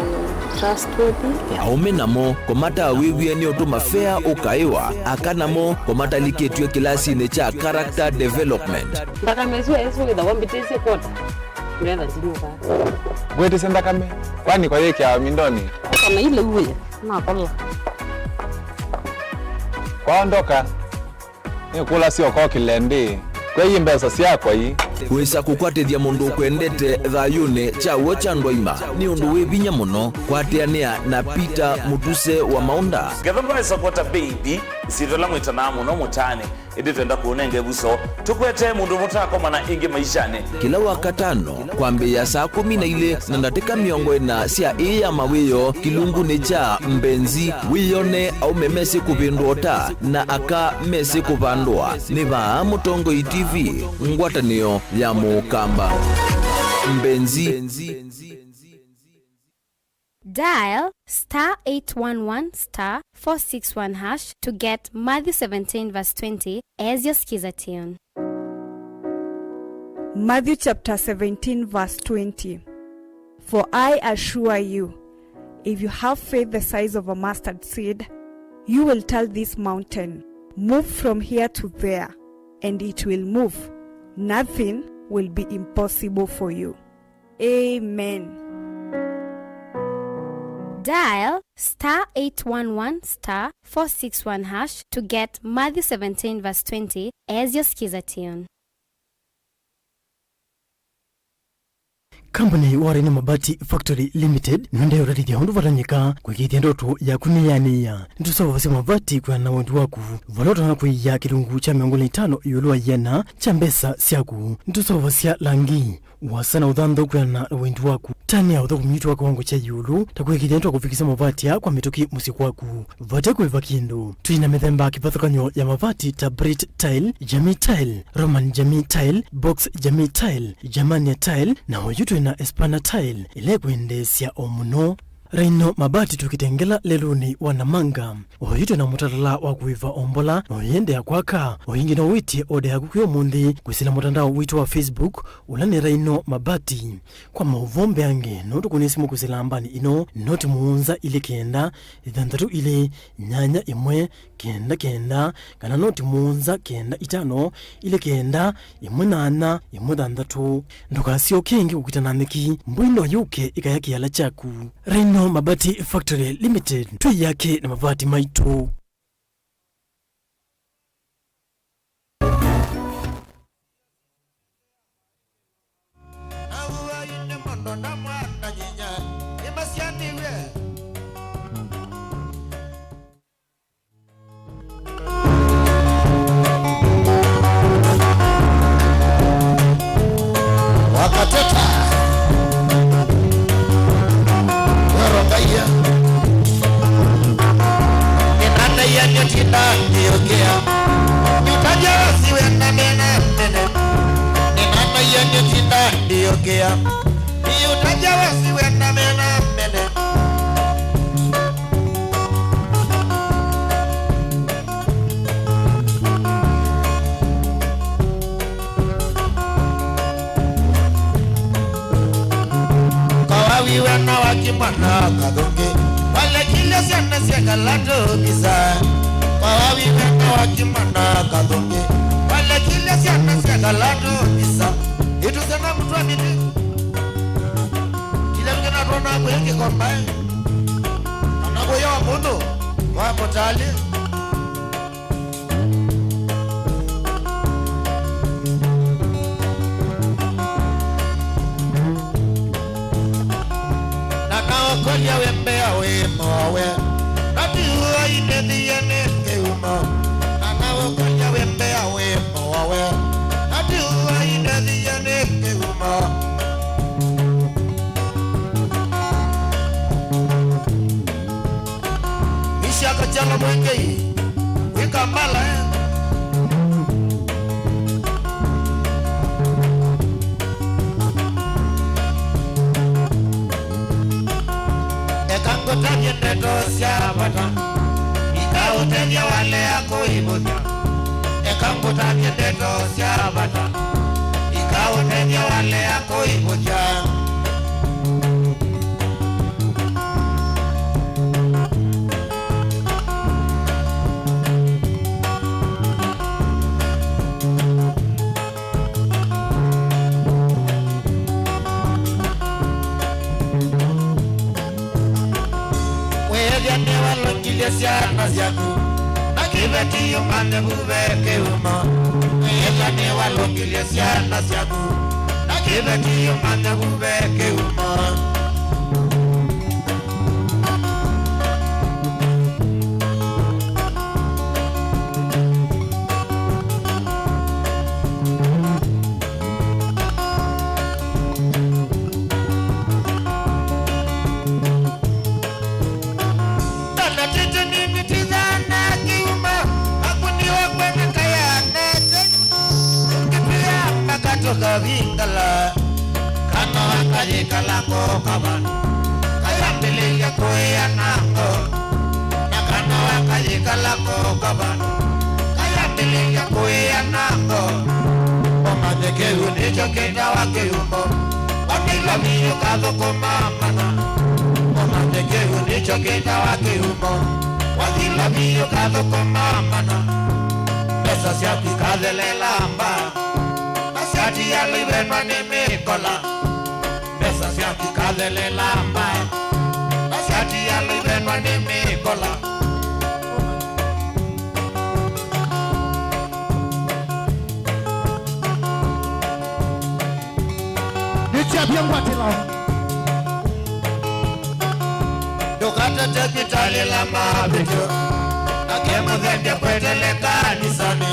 [SPEAKER 13] trustworthy
[SPEAKER 3] aume namo komata wiwie ni otuma fair ukaiwa akanamo komata liketwe kilasi ne cha character development
[SPEAKER 6] mpaka mezwe eso nda wambitese kota nenda tinuka
[SPEAKER 25] gwete senda kame kwani kwa yeke ya mindoni
[SPEAKER 6] kama ile uwe na kola
[SPEAKER 25] kwaondoka ni kula sio kwa kilendi kwa hii mbesa siakwa hii
[SPEAKER 3] wesa kukwatithia mundu kwendete thayune chawo cha ndwaima ni undu wivinya muno kwatiania na Peter Mutuse wa Maunda
[SPEAKER 26] Gavana supporta baby sitola mwitana muno mutane indi twenda kuonenge buso tukwete mundu mutako mana ingi maishane
[SPEAKER 3] kila wakatano kwambia saa 12 na ndatika miongo ina cia iya mawiyo kilungu ni cha mbenzi wiyone au memesi kupindota na aka mesi kupandwa ni va Mutongo TV ngwatanio ya Mukamba mbenzi
[SPEAKER 27] Dial *811*461# to get Matthew 17 verse 20 as your skiza tune.
[SPEAKER 28] Matthew chapter 17 verse 20. For I assure you, if you have faith the size of a mustard seed, you will tell this mountain, move from here to there, and it will move. Nothing will be impossible for you. Amen.
[SPEAKER 27] Dial *811*461# to get Matthew 17 verse 20 as your skiza tune.
[SPEAKER 2] Company Warren Mabati Factory Limited nonde uradi ya hundu varanyika kwa kiti ndoto ya kuniania. Nitusawa vasi mabati kwa na wendu waku. Valota na kui ya kilungu cha miongoni 5 yulua yena cha mbesa siaku. Nitusawa vasi ya langi. Wasana udhando kwa na wendu waku. Tani ya udhoku mnyutu wako wangu cha yulu. Takwe kiti ndoto kufikisa mabati ya kwa mitoki musiku waku. Vateku evakindo. Tuina methemba kipathakanyo ya mabati ta Brit Tile, Jamii Tile, Roman Jamii Tile, Box Jamii Tile, Jamania Tile na hojutu na Espana Tile ile kuendesya omuno. Reino mabati tukitengela leluni wanamanga oyito na mutalala wa kuiva ombola oyende ya kwaka oyingi na witi ode ya kukuyo mundi kusila mutandao wito wa Facebook ulani Reino mabati kwa mauvombe ange notu kunisimu kusila ambani ino noti muunza ili kenda idhandatu ile nyanya imwe kenda kana noti muunza kenda itano ile kenda imwe nana imwe dhandatu ndukasio kengi kukitananiki mbwino yuke ikayaki yala chaku. Reino Mabati Factory Limited tui yake na mabati maitu.
[SPEAKER 1] Nitiapia ngwatilo
[SPEAKER 5] Dukata tekitali la mabityo Nakemo dhembya kwetele kanisani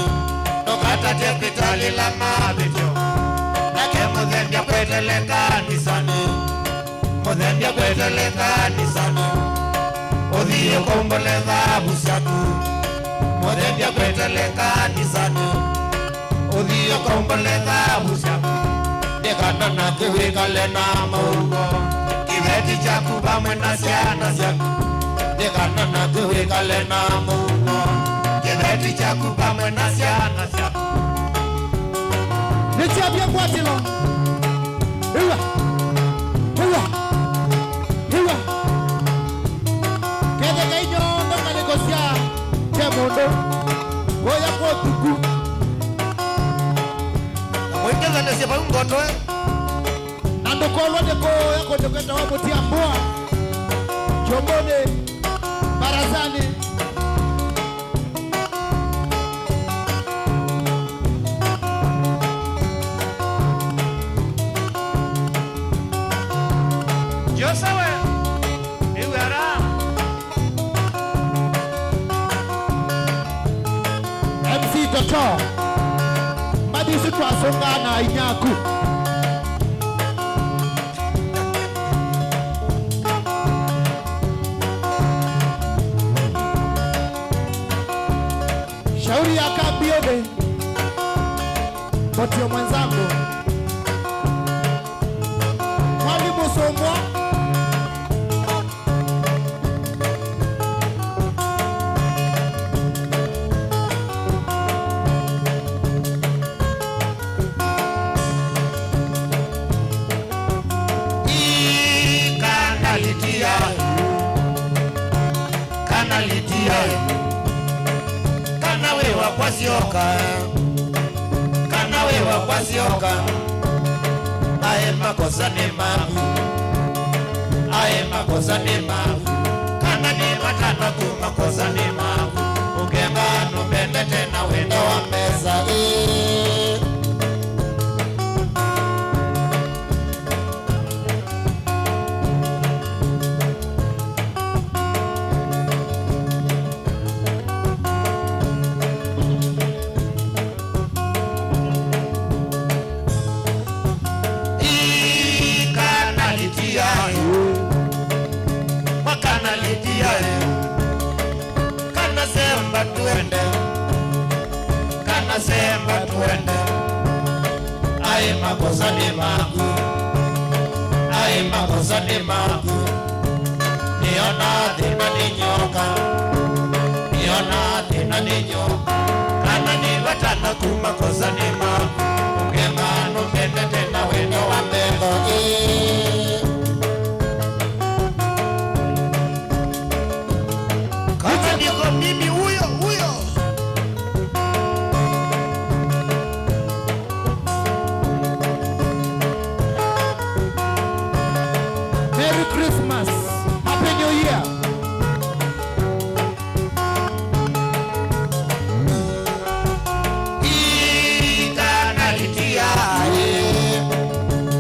[SPEAKER 5] Dukata tekitali la mabityo Nakemo dhembya kwetele kanisani Mudhembya kwetele kanisani Odhiyo kombole dhabu syaku Mudhembya kwetele kanisani Odhiyo kombole dhabu syaku Dekana na kiwikale na maugo Kiveti chaku bamwe na siana syaku Dekana na kiwikale na maugo Kiveti chaku bamwe na siana syaku
[SPEAKER 1] Nitiapia ngwatilo Iwa Iwa Iwa Kede kainyo Ndonga negosia Kemondo Goya kwa tuku
[SPEAKER 5] Mwingeza nesiya pa ungoto
[SPEAKER 1] Nandokolo deko yako dekenda wabutia mbua Chombone Barazani
[SPEAKER 5] Josawe Iwara
[SPEAKER 1] MC Toto Madisi twasonga na inyaku Shauri ya kabiode Botio mwenzangu Mwalimu Somwa
[SPEAKER 5] Kana wewa kwa sioka Kana wewa kwa sioka Ae makosa ni mabu Ae makosa ni mabu Kana ni matana kumakosa ni mabu Ungengano mbende tena wendo wa meza Semba tuende Ae makosa ni magu Ae makosa ni magu Niona thina ni nyoka Niona thina ni nyoka Kana ni watana kumakosa ni magu Ungengano mbende tena wendo wa mbendo Kata niko mimi huyo
[SPEAKER 1] Merry Christmas, Happy New Year.
[SPEAKER 5] Ikana litia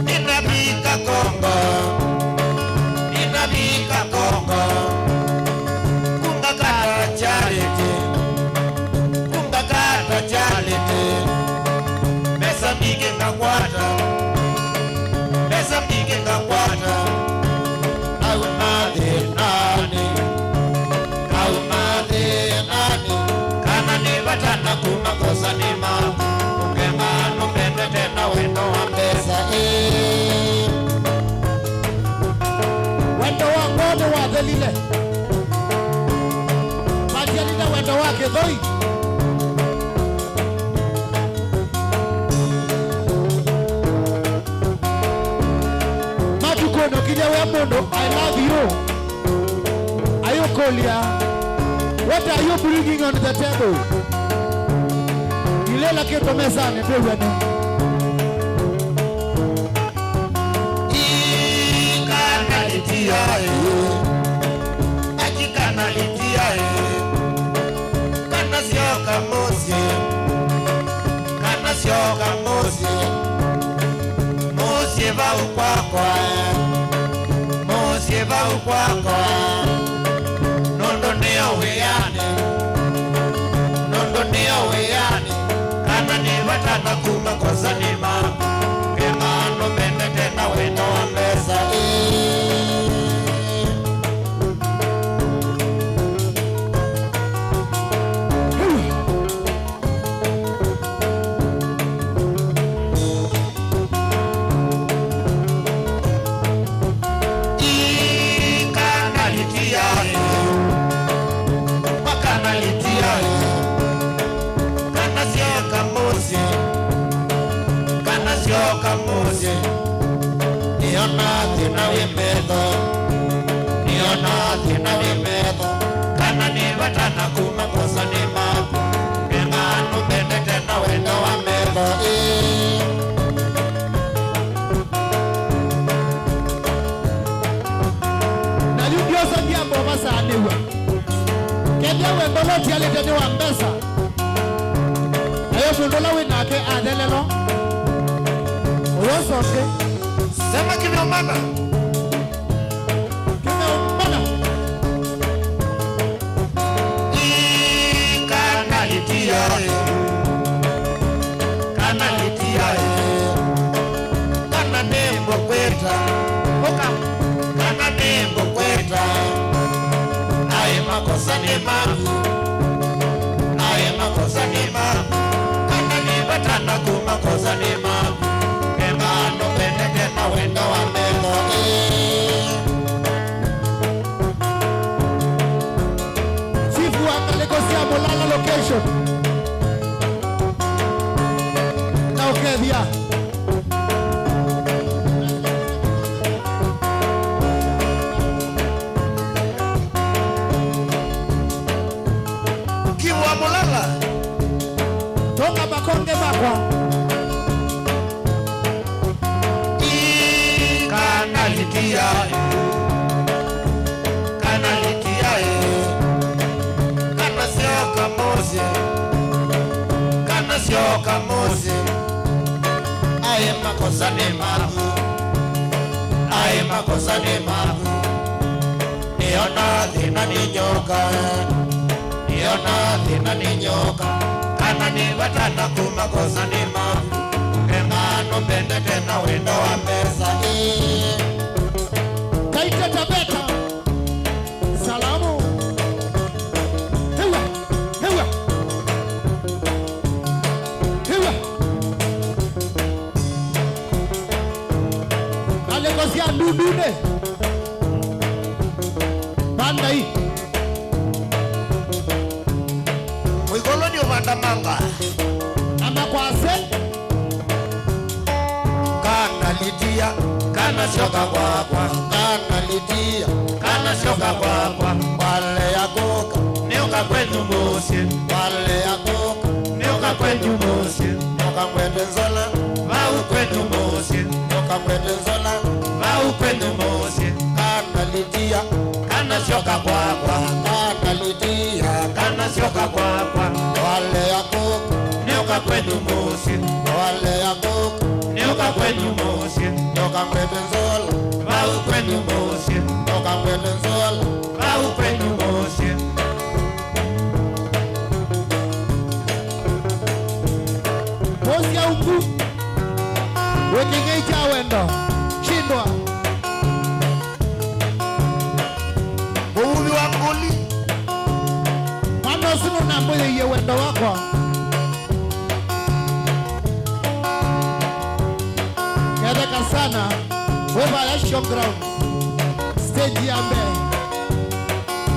[SPEAKER 5] Ninabika Kongo Ninabika Kongo Kunga kata charity Kunga kata charity Mesa mige ngakwata Mesa mige ngakwata Watana kumakosa ni mabu Ungengano mbende tena wendo wa mbeza
[SPEAKER 1] Wendo wa ngode wa dhelile Majialile wendo wake dhoi Majukono kijawe mono I love you Ayokolia What are you bringing on the table? Ilela keto mezani bewene.
[SPEAKER 5] Ikana litia Akikana litia Kana sioka mosi Kana sioka mosi Mosi va ukwakwa kwako nondo ndio weyani kana ni watana kuma kosa ni mama kemano mende tena wendo wa mesa kamuzi niona tena wimedo kana ni watana kuma kosa ni mabu kemano mende tena wendo wa medo
[SPEAKER 1] na lugiosa diambo basa anewa kenya wendo lo tiale tene wa mbesa ayo fundola winake adelelo Rosoke sema kimya mama kana litia kana nembo kweta oka kana nembo kweta aye makosa ni magu kana ni batana kumakosa ni magu no benete na wendo wa mendo Chifu angalikosia Molala location na ukedia Kiwa Molala toka bakonge bakwa kana sio kamoze aye makosa ni mabu niona thina ni nyoka kana ni watana kumakosa ni mabu kemano mbende tena wendo wa pesa Kaita Tabeta salamu Alekosia Ndudune banda hii Mwigoloni umandamanga ama kwase kana litia kana shoka kwa kana litia kana shoka kwa wale yakoka nioka kwetu mosi wale yakoka nioka kwetu mosi nioka kwetu zola wau kwetu mosi nioka kwetu zola wau kwetu mosi kana litia kana shoka kwa kana litia kana shoka kwa wale yakoka nioka kwetu mosi wale yakoka nioka kwetu mosi nioka kwetu zola wau kwetu mosi nioka kwetu zola wau kwetu mosi mosi ya uku wekengeja wendo shindwa Uwi wa nguli Mano sunu na mwile ye wendo wako Kedeka sana Weba ya showground Stage ya mbe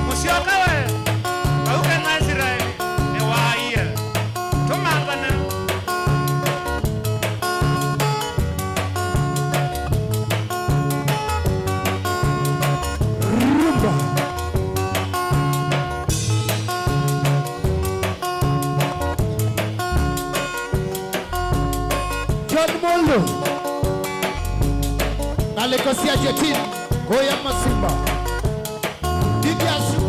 [SPEAKER 1] Musioka we Auke na Israeli Ni waia Tumangana Rumba John Molo Alekosia Jetin Goya Masimba Digiasu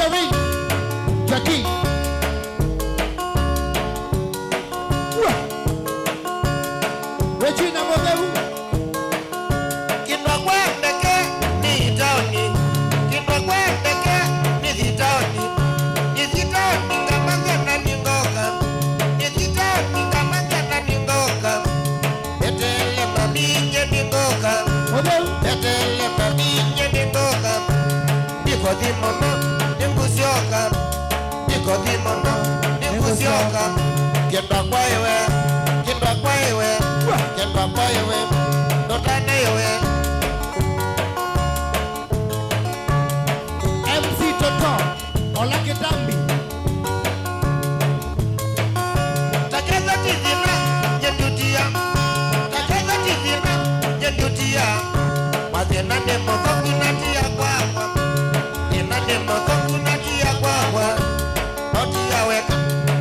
[SPEAKER 5] Jerry, Jackie. Regina Modeu.
[SPEAKER 1] Kinwa kwendeke ni taoni. Kinwa kwendeke ni zitaoni. Ni zitaoni kama ngana ni ngoga. Ni zitaoni kama ngana ni ngoga. Betele maminye ni ngoga. Betele maminye ni ngoga. Niko dhimono, ningusioka. Niko dhimono, ningusioka. Kinwa kwa iwe. Kinwa kwa iwe. Kinwa kwa iwe. Notane iwe.
[SPEAKER 5] MC Toto, Olakitambi.
[SPEAKER 1] Takeza tizina, nyendutia. Takeza tizina, nyendutia. Mazena ne mozo kunatia kwakwa. Nena ne mozo kunatia kwakwa. Noti ya weka,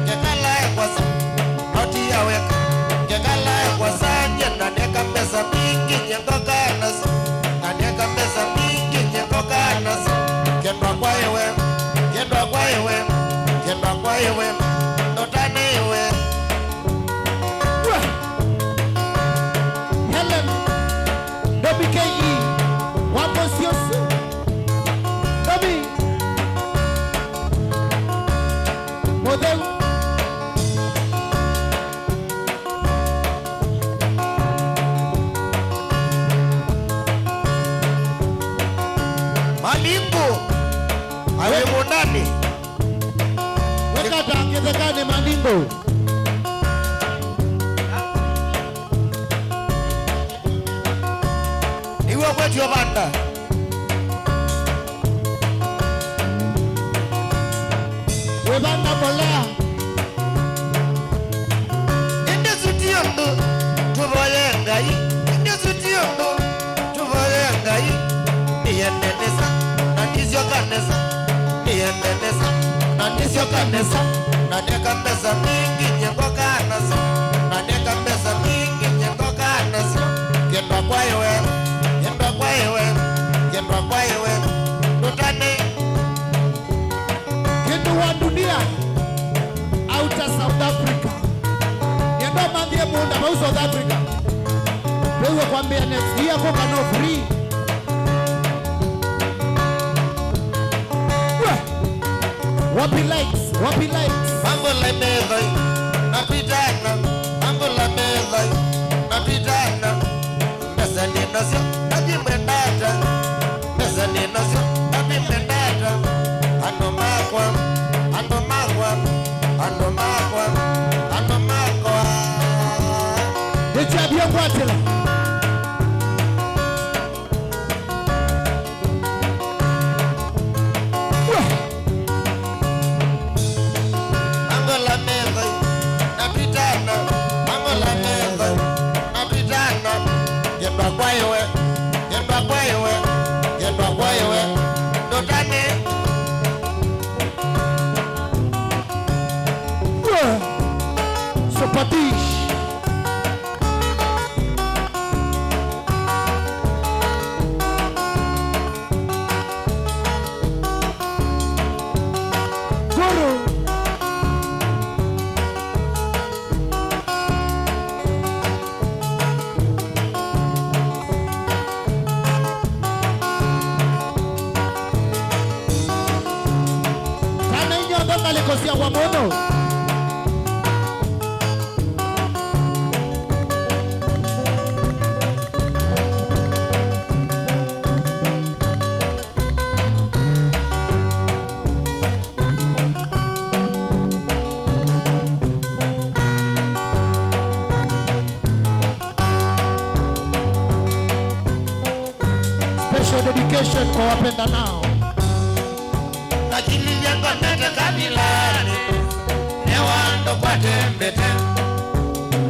[SPEAKER 1] kekala kwa sa. Noti ya weka, kekala kwa sa. Nyenda neka pesa mingi, nyengoka nasa. Neka pesa mingi, nyengoka nasa. Kendwa kwa iwe, kendwa kwa iwe, kendwa kwa iwe. Notane iwe.
[SPEAKER 5] Helen, Dobby K.E. Waposios. Dobby. Model.
[SPEAKER 1] Malingo. Awe monani.
[SPEAKER 5] Weka tangezekane Maningo.
[SPEAKER 1] Iwe kwetu yobanda.
[SPEAKER 5] Webanda Molea.
[SPEAKER 1] Inde sutiyondo. Tuvoye ngai. Inde sutiyondo. Tuvoye ngai. Niyendenesa. Nanisyo kanesa. Niyendenesa. Nanisyo kanesa. Naneka pesa mingi nyengo kanasa. Naneka pesa mingi nyengo kanasa. Kendwa kwa iwe. Kendwa kwa iwe. Kendwa kwa iwe. Notane.
[SPEAKER 5] Kindu wa dunia. Outer South Africa. Yendo mandie munda mau South Africa. Wewe kwambia next year koka no free. Wapi likes? Wapi likes?
[SPEAKER 1] Mambo la meza. Napitana. Mambo la meza. Napitana. Pesa ni nasio. Napimendata. Pesa ni nasio. Napimendata. Ano makwa. Ano makwa. Ano makwa. Ano makwa.
[SPEAKER 5] Echa bia kwatela.
[SPEAKER 1] Mambo la meza. Napitana. Mambo la meza. Napitana. Kendwa kwa iwe. Kendwa kwa iwe. Kendwa kwa iwe. Notane.
[SPEAKER 5] Sopatish. Guru. Kana inyo donga lekosia wamono. Special dedication kwa wapenda nao.
[SPEAKER 1] Lakini jengo nete kabilani. Newando kwa tembete.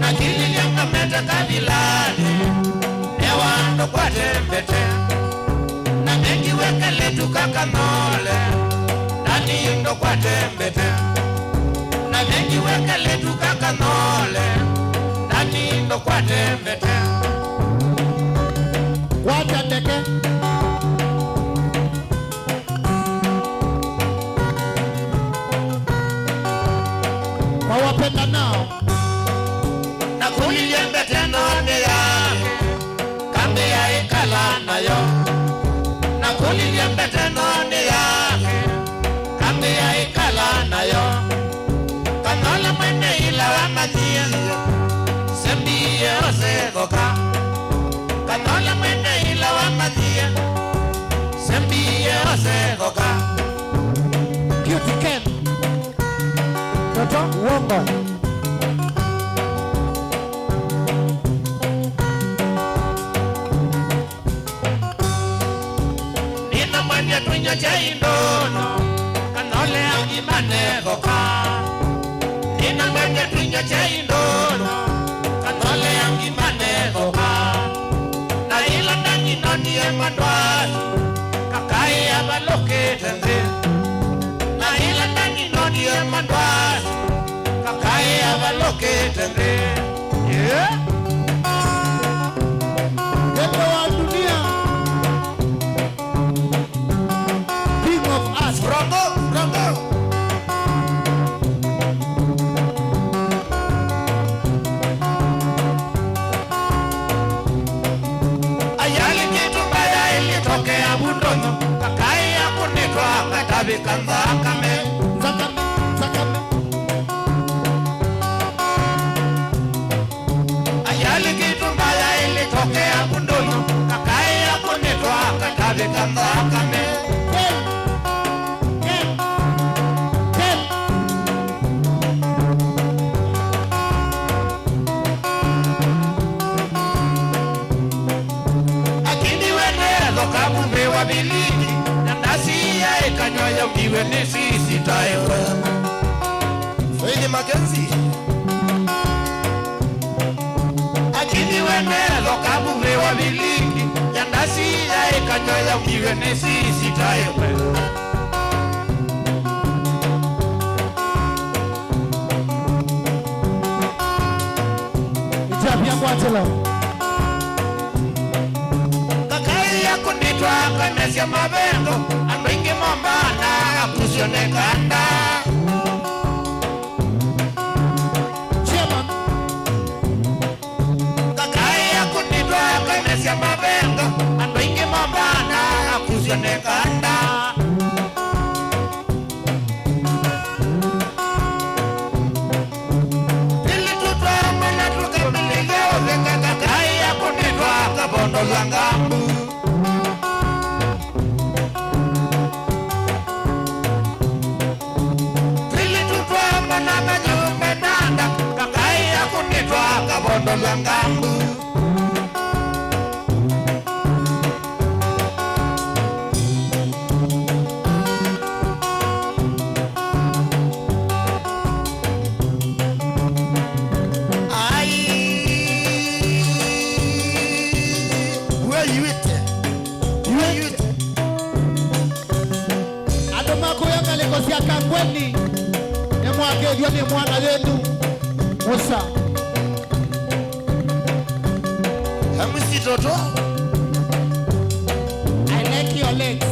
[SPEAKER 1] Lakini jengo nete kabilani. Newando kwa tembete. Na mengi wekele tukakanole. Nani ndo kwa tembete. Na mengi wekele tukakanole. Nani ndo kwa tembete.
[SPEAKER 5] Wacha ndeke. kwenda nao
[SPEAKER 1] na kuliembe tenone ya kambi ya ikala nayo na kuliembe tenone ya kambi ya ikala nayo kanola mwene ila wa matia sembiye ose koka kanola mwene ila wa matia sembiye ose koka
[SPEAKER 5] Beauty Ken Toto Womba
[SPEAKER 1] Nina mwanya tunya chaindono kanole angimane koka Nina mwanya tunya chaindono kanole angimane koka Na ila nanyi nani emandwani kakai abaloke tende Na ila nanyi nani emandwani kakai abaloke tende Yeah
[SPEAKER 5] Wendo wa dunia King of us
[SPEAKER 1] Brongo Ayali kitu mbaya ilitokea Bundono kakai ya kunitwa katabi kanzakame Ayali kitu mbaya ilitokea Bundono kakai ya kunitwa katabi kanzakame Akini wene lokabume wa biliki na nasi ya ikanyoya ukiwe ni sisi taewe Fili Makenzi Akini wene lokabume wa biliki na nasi ya ikanyoya ukiwe ni sisi taewe
[SPEAKER 5] Itapia kwa telo
[SPEAKER 1] Kakai ya kunitwa kanesya mabengo Amwingi mombana akusionekanda
[SPEAKER 5] Chairman
[SPEAKER 1] Kakai ya kunitwa kanesya mabengo Amwingi mombana akusionekanda Ili tutwa mwana tukabilige Ovenga kakai ya kunitwa kabondo langambu Tulitutwa manana nyume nanda kakai ya kunitwa kabondo langambu Where you at? Where you at?
[SPEAKER 5] Adomako ya kalikosia kangweni Nemwagedio ni mwana wenu Musa
[SPEAKER 1] Hamisi Toto
[SPEAKER 5] I like your legs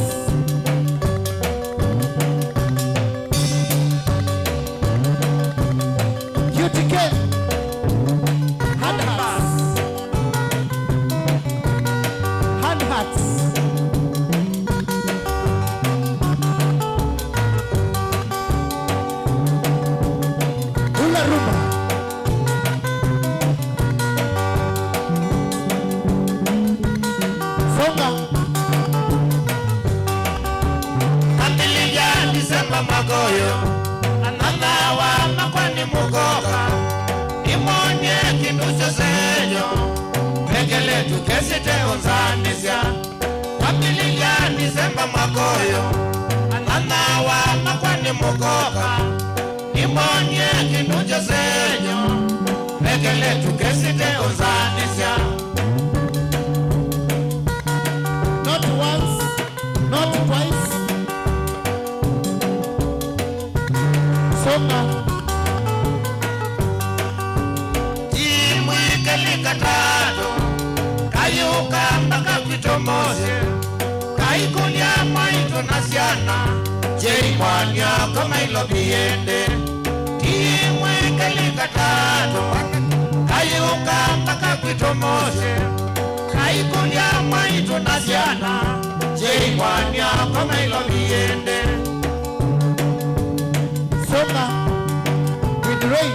[SPEAKER 5] Beauty Ken Hand hats Hand hats Hula rumba Songa
[SPEAKER 1] Kandilia Disemba magoyo Ananawa makwani mugoka Imonye kinducho senyo Pekele tukesite onzanisya Kandilia Disemba magoyo Ananawa makwani mugoka Imonye kinducho senyo Pekele tukesite onzanisya
[SPEAKER 5] Not once, not twice Songa
[SPEAKER 1] Imwikelikatado Kayuka mpaka kwitomose Kaikulia mwaito nasiana Jei mwanya kama ilo biende Imwikelikatado
[SPEAKER 5] Kaingelinga tatu kaiunga mpaka kwitomoshe kaikulia mwaitu na siana jeimwania koma ilo miende Songa with rain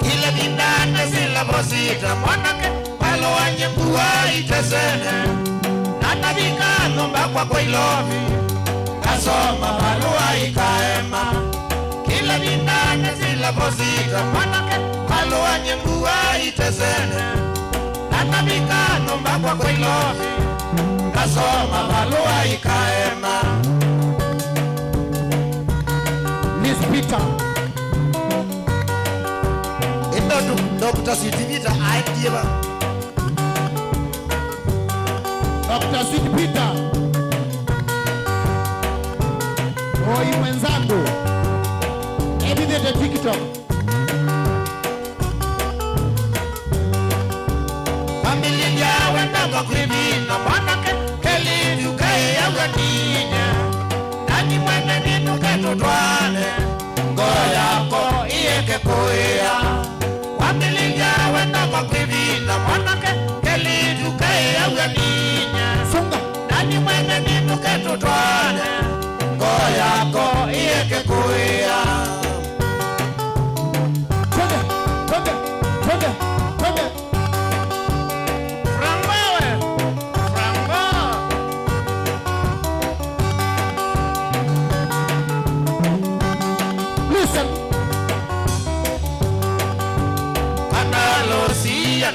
[SPEAKER 5] Kila bindane sila bosita mwanake palo wanye kuwa itesene Nana bika nomba kwa ilovi Kasoma palua ikaema Kila bindane sila bosita mwanake palo wanye kuwa itesene Nana bika nomba kwa ilovi Kasoma palua ikaema Miss Peter Dr. Sitivita aidiba Dr. Sitivita Oi mwenzangu Ebidete TikTok Familia wendanga kwimina Mwanake keli yukaye ya wendine Nani mwene ninu ketutwane Ngoya yako iyeke kuya Familia wendanga kwimina Mwanake keli yukaye ya wendine Nani mwene ninu ketutwane Ngoya yako iyeke kuya Twende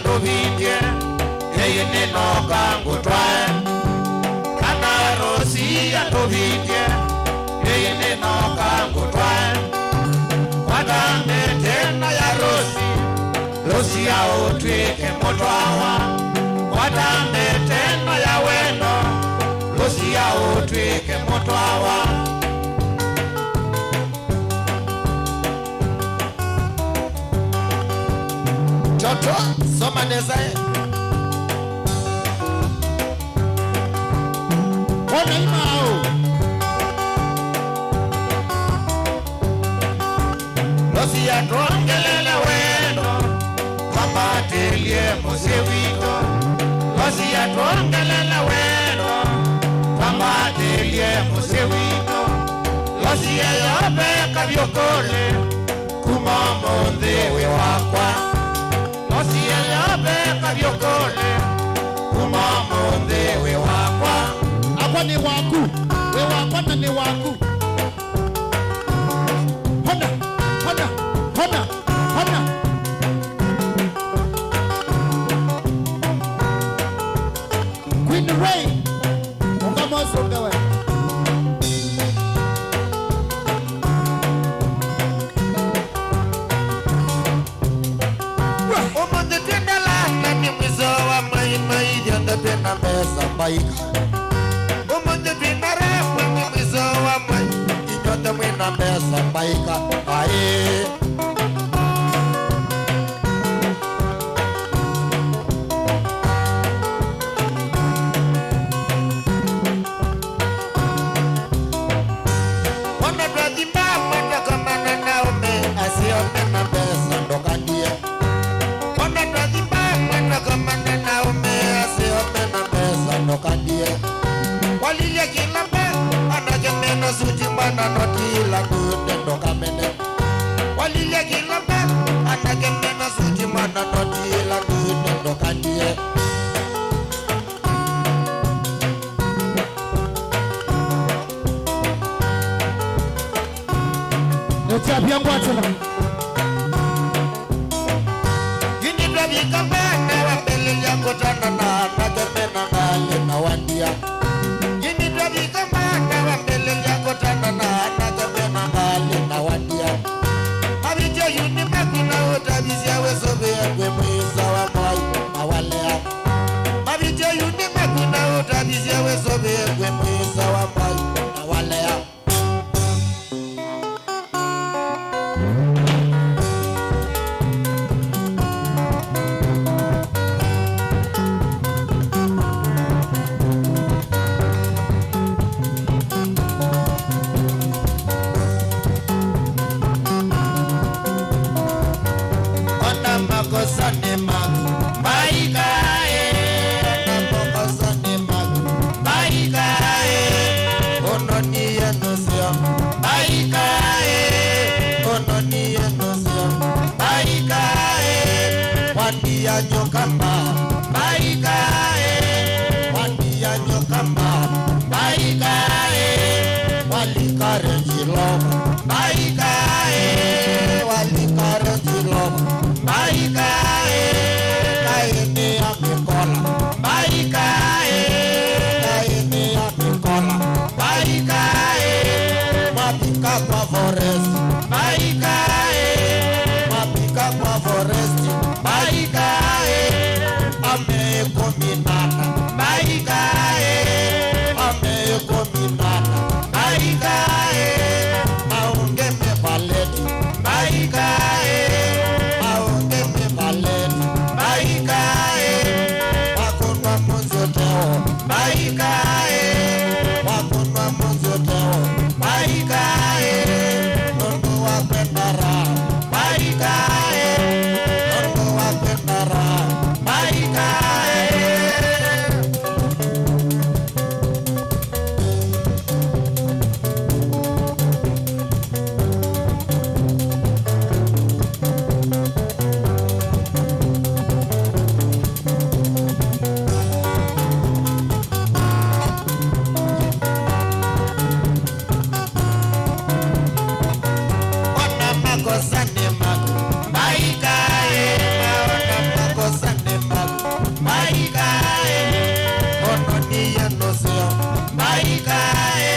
[SPEAKER 5] Ndovidye yeye neno kangu twae Kana rosi ya ndovidye yeye neno kangu twae Wagambe tena ya rosi Rosi ya utwike motwawa Wagambe tena ya weno Rosi ya utwike motwawa Toto soma nezae Ona imao Rosi ya tuongelele wendo Kama telie musewito Rosi ya tuongelele wendo Kama telie musewito Rosi ya yobe kavyokole Kumambo ndewe wakwa Rosi ya yobe kavyokole Kumambo ndewe wakwa Akwa ni waku We wakwa na ni waku Hona Queen Ray Unga moso gawe Umande tenda la ni mwizo wa mai Dianda tena mesa baika Umande tenda refu ni mwizo wa mai Dianda mwina mesa baika Ae Walilia kila mbe, anagemena sujimana notila kute ndoka mene. Walilia kila mbe, anagemena sujimana notila kute ndoka ndiye. Nechapia mwatela Gini dravika mbe, wapele ya kutana na anagemena nale na wandia Gini dravika mbe, wapele ya kutana na anagemena nale na wandia Mabijo yuni makuna utabizia wesobe ya kwe mwisa wa mwai mawalea Mabijo yuni makuna utabizia wesobe ya kwe mwisa wa mwai mawalea nyokamba baikae wandia nyokamba baikae walikare jiloma baikae walikare jiloma baikae kaini ya mikola baikae kaini ya mikola baikae mapika kwa forest baikae mapika kwa forest baikae amekominana baikae amekominana baikae aunge mebaleti baikae aunge mebaleti baikae wakunwa munzoteo baikae wakunwa munzoteo baikae nondo wakwendara baikae nondo wakwendara baikae ona makosane magu baikae ona makosane magu baikae ono niye nosio baikae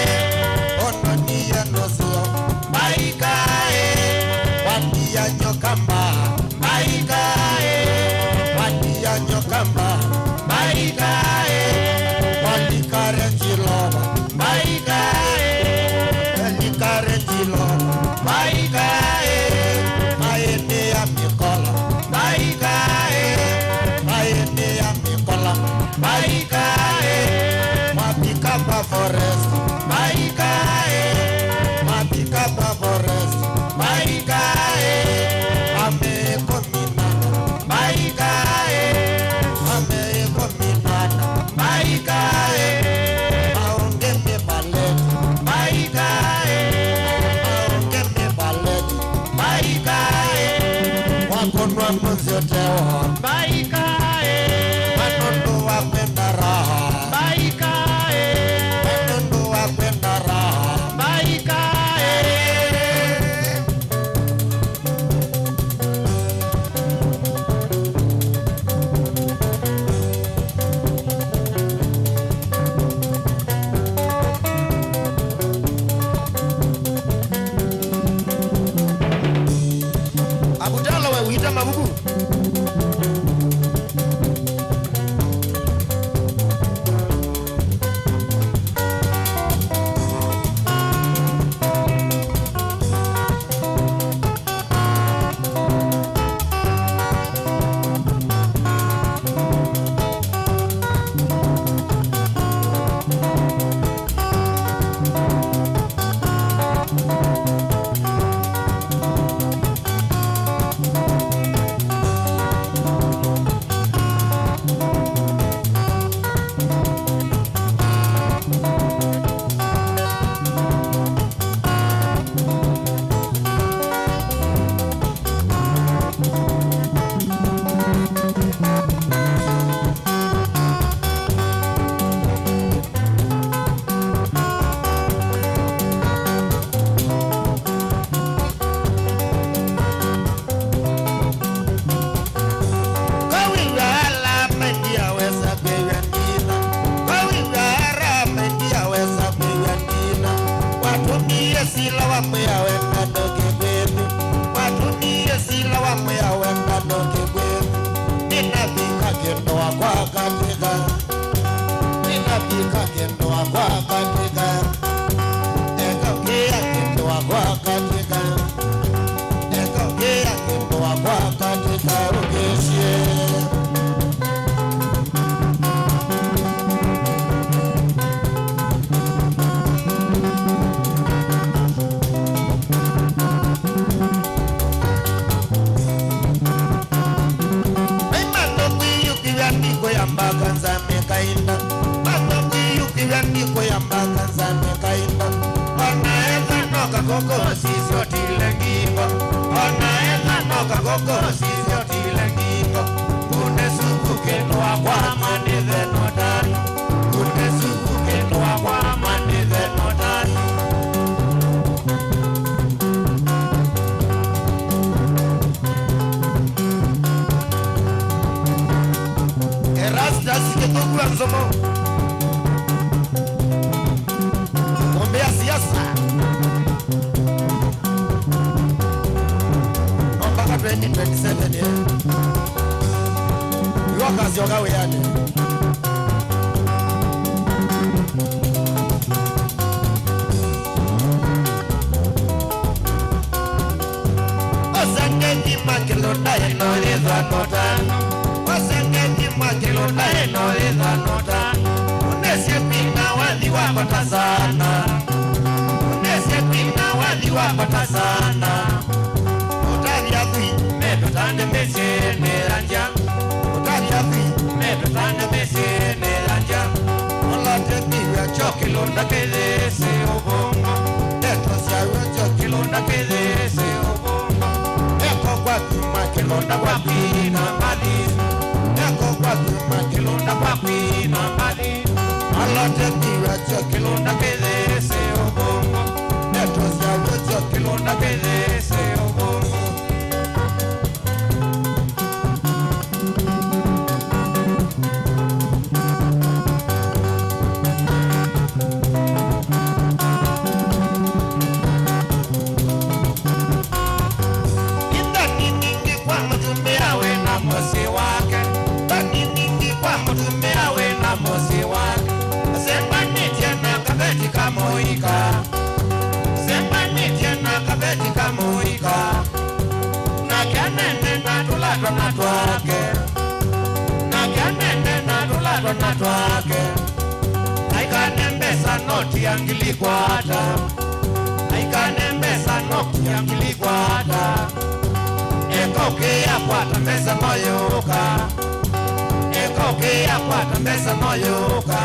[SPEAKER 5] ono niye nosio baikae wandia nyokamba baikae wandia nyokamba baikae walikare jiloma baikae walikare jiloma baikae maene ya mikola baikae maene ya mikola baikae mapika pa forest baikae mapika pa forest baikae amekominana baikae amekominana baikae aunge mebaleti baikae aunge mebaleti baikae wakonwa munzoteo baikae wanondo wakwenda raha baikae wanondo wakwenda raha baikae abudala we wita mabugu sila wamea wenda doke kwenu watumie sila wamea wenda doke kwenu ninapika kendo wakwa katika ninapika kendo wakwa katika ekaukea kendo wakwa katika ekaukea kendo wakwa katika ukeshie Mbakanza mekainda Matoki yuki vyandiko ya mbakanza mekainda Wanaeka noka koko sisio tilengipo Wanaeka noka koko sisio tilengipo Kune suku
[SPEAKER 1] Utasike tuku ya msomo Ombea siasa Ombaka 2027 Yoka zioga weyane Osangeti makilonda enoleza notano Osangeti makilonda enoleza notano Unesie pina wadhi wapata sana Unesie pina wadhi wapata sana Utari adui meto tande mesene ranja Utari adui meto tande mesene ranja Olate miwe chokilonda kedese obongo Eto siawe chokilonda kedese obongo Eko kwa kumakilonda kwa pina madisi Eko kwa kumakilonda kwa pina madisi Olate miwe chokilonda kedese obongo Eto siawe chokilonda kedese obongo Aikanembesa noti yangilikwata Aikanembesa noti yangilikwata Ekoke ya kwata mbesa noyoka Ekoke ya kwata mbesa noyoka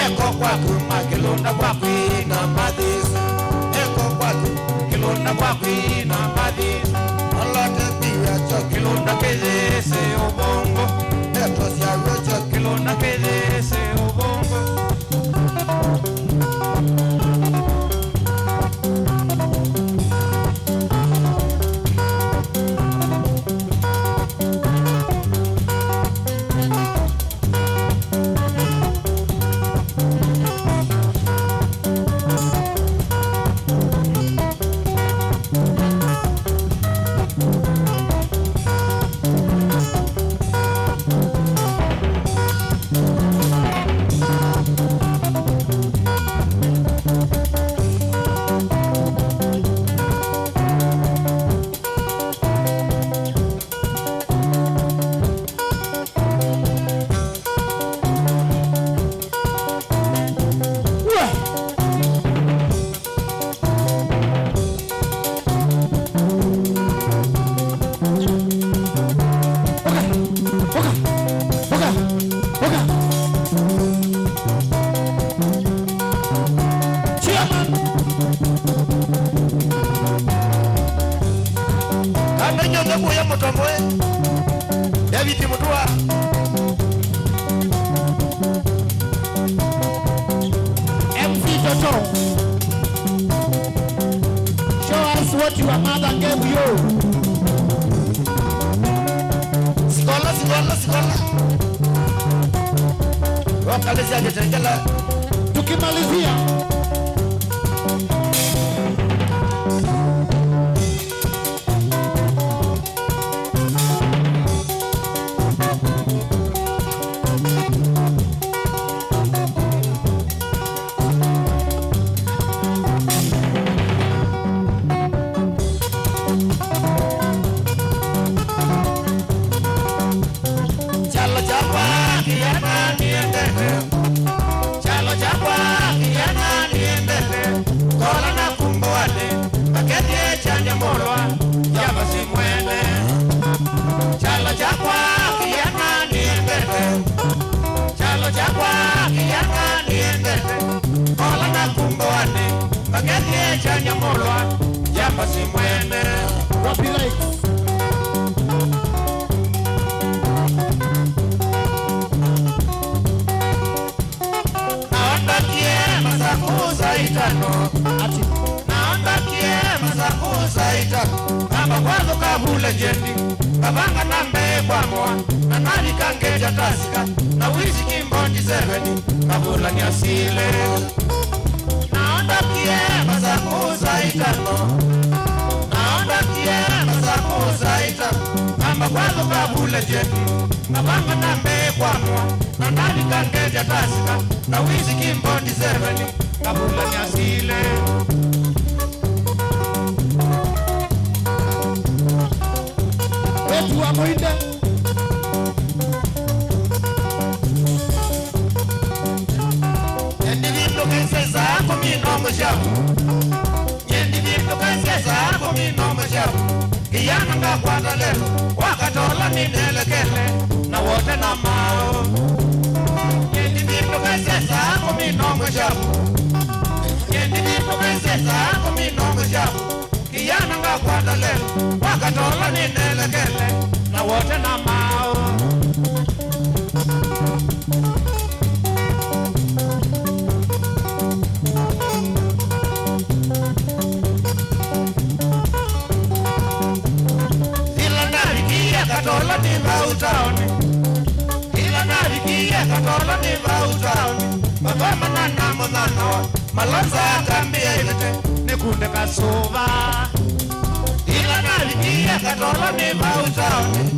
[SPEAKER 1] Eko kwaku makilonda kwaku ina madisi Eko kwaku kilonda kwaku ina madisi Olate biya chokilonda kedese obongo Eto siyawe chokilonda kedese obongo Tukimalizia Naomba kie masakuza ita Kama kwazo kabule jendi Kabanga nambe
[SPEAKER 5] kwa moa na nani kangeja tasika na wizi kimbondi 7 kabula ni asile naonda kiema za kuuza itano naonda kiema za kuuza itano kamba kwazo kabula jeti kabanga na mbe kwa moa na nani kangeja tasika na wizi kimbondi 7 kabula ni asile wetu wa mwinde Nyendi vindo kenseza kuminomo shabu Nyendi vindo kenseza kuminomo shabu Kiyana nga kwata lelo wakatola ninelekele na wote na mao Nyendi vindo kenseza kuminomo shabu Nyendi vindo kenseza kuminomo shabu Kiyana nga kwata lelo wakatola ninelekele na wote na mao Katola ni vautaoni Ila narikia katola ni vautaoni Baba manana mwanana Malonza akambia ilete Nikunde kasova Ila narikia katola ni vautaoni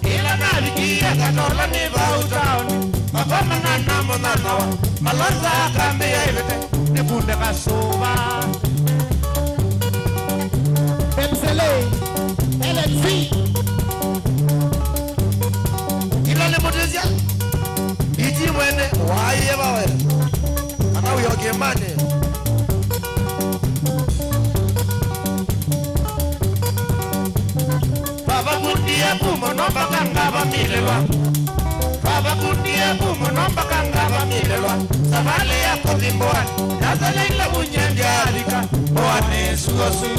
[SPEAKER 5] Ila narikia katola ni vautaoni Baba manana mwanana Malonza akambia ilete Nikunde kasova Pemsele LNC Ilale motezia Iti mwene Waye bawe Ana uyoke mane Baba kundia pumo nomba kangaba milelwa Baba kundia pumo nomba kangaba milelwa Sabale ya kodimboa Yazale ila bunyendi alika Oane sugosu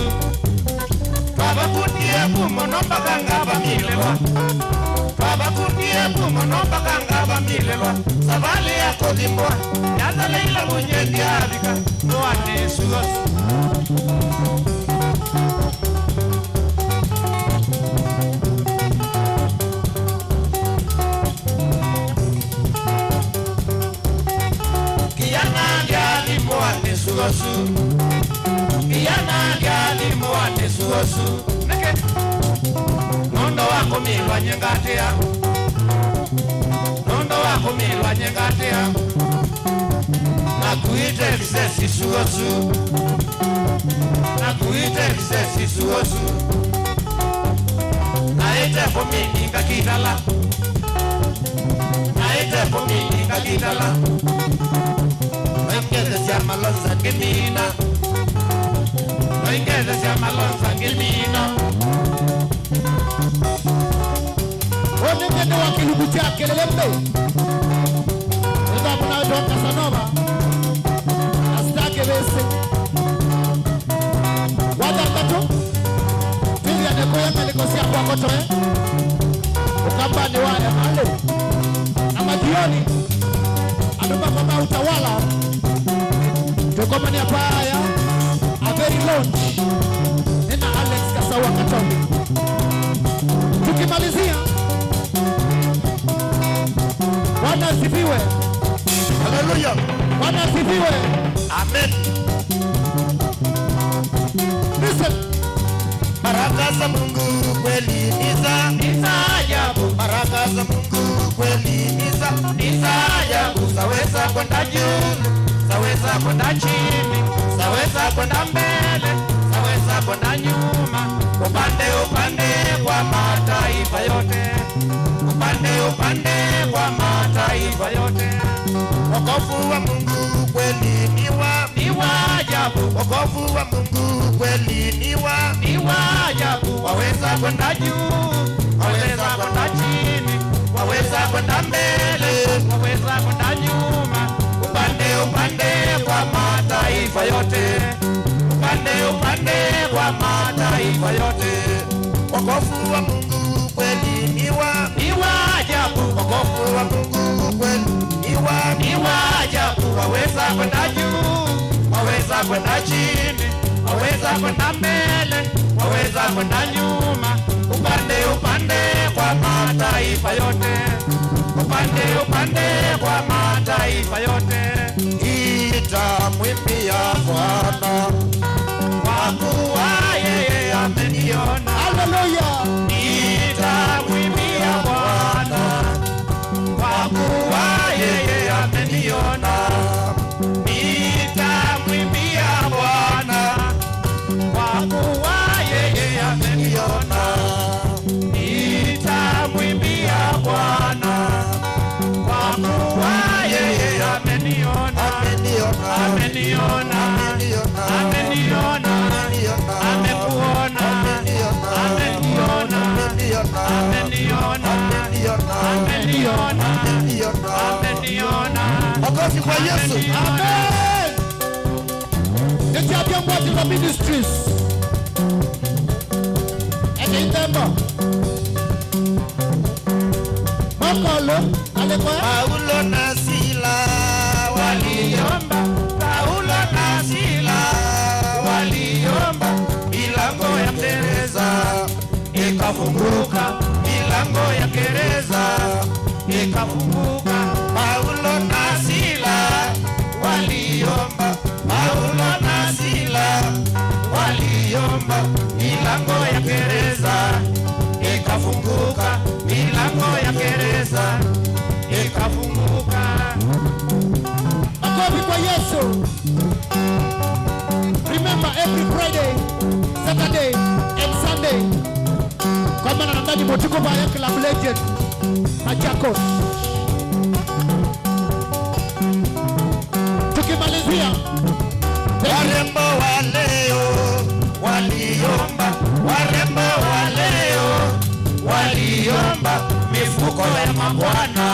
[SPEAKER 5] Baba kundia pumo nomba kangaba milelwa Baba kundia pumo nomba kangaba milelwa Sabale ya kodimboa Yazale ila bunyendi alika Oane sugosu Kiyana gali muane suosu Neke Nondo wako milwa nyengatea Nondo wako milwa nyengatea Nakuite kisesi suosu Nakuite kisesi suosu Naite pomininga kitala Naite pomininga kitala Noingeze siya malonza gemina Noingeze siya malonza gemina Onengene wa kilugu chake lelembe Nda muna don Casanova Astake bese Wada tato Pili ya neko yeme likosia kwa kotoe Ukamba ni wale male Na majioni Anuma mama utawala Tukoma ni apaya A very launch Nena Alex Kasawa Katombi Tukimalizia Bwana asifiwe Hallelujah Bwana asifiwe Amen Listen Baraka za Mungu kweli niza ajabu Baraka za Mungu kweli niza ajabu Zaweza kwenda juu Zaweza kwenda chini Zaweza kwenda mbele Zaweza kwenda nyuma Upande kwa mataifa yote Upande kwa mataifa yote Wokovu wa Mungu kweli ni wa ajabu Wokovu wa Mungu kweli ni wa ajabu Waweza kwenda juu Waweza kwenda chini Waweza kwenda mbele Waweza kwenda nyuma Upande kwa mataifa yote Upande kwa mataifa yote Wokovu wa Mungu kweli ni wa ajabu Wokovu wa Mungu kweli ni wa ajabu Waweza kwenda juu Waweza kwenda chini waweza kwenda mbele, waweza kwenda nyuma, upande kwa mataifa yote, upande kwa mataifa yote. Nitamwimbia Bwana kwa kuwa yeye ameniona. Haleluya. Nitamwimbia Bwana kwa kuwa yeye ameniona. Nitamwimbia Bwana kwa kuwa yeye ameniona. Nitamwimbia Bwana kwa kuwa yeye ameniona. Ameniona, ameniona, amekuona, ameniona, ameniona, ameniona, ameniona. Makofi kwa Yesu. Amen. The champion was in the ministries. And in them, Makolo, alikuwa Paulo na Sila waliomba. Paulo na Sila waliomba, milango ya gereza ikafunguka, milango ya gereza ikafunguka. Paulo na Sila waliomba, Paulo na Sila waliomba, milango ya gereza ikafunguka, milango ya gereza ikafunguka. Makofi kwa Yesu. Remember every Friday, Saturday and Sunday, kama na ndani motiko baya Club Legend Machakos. Tukimalizia warembo wa leo waliomba, warembo wa leo waliomba, mifuko ya mabwana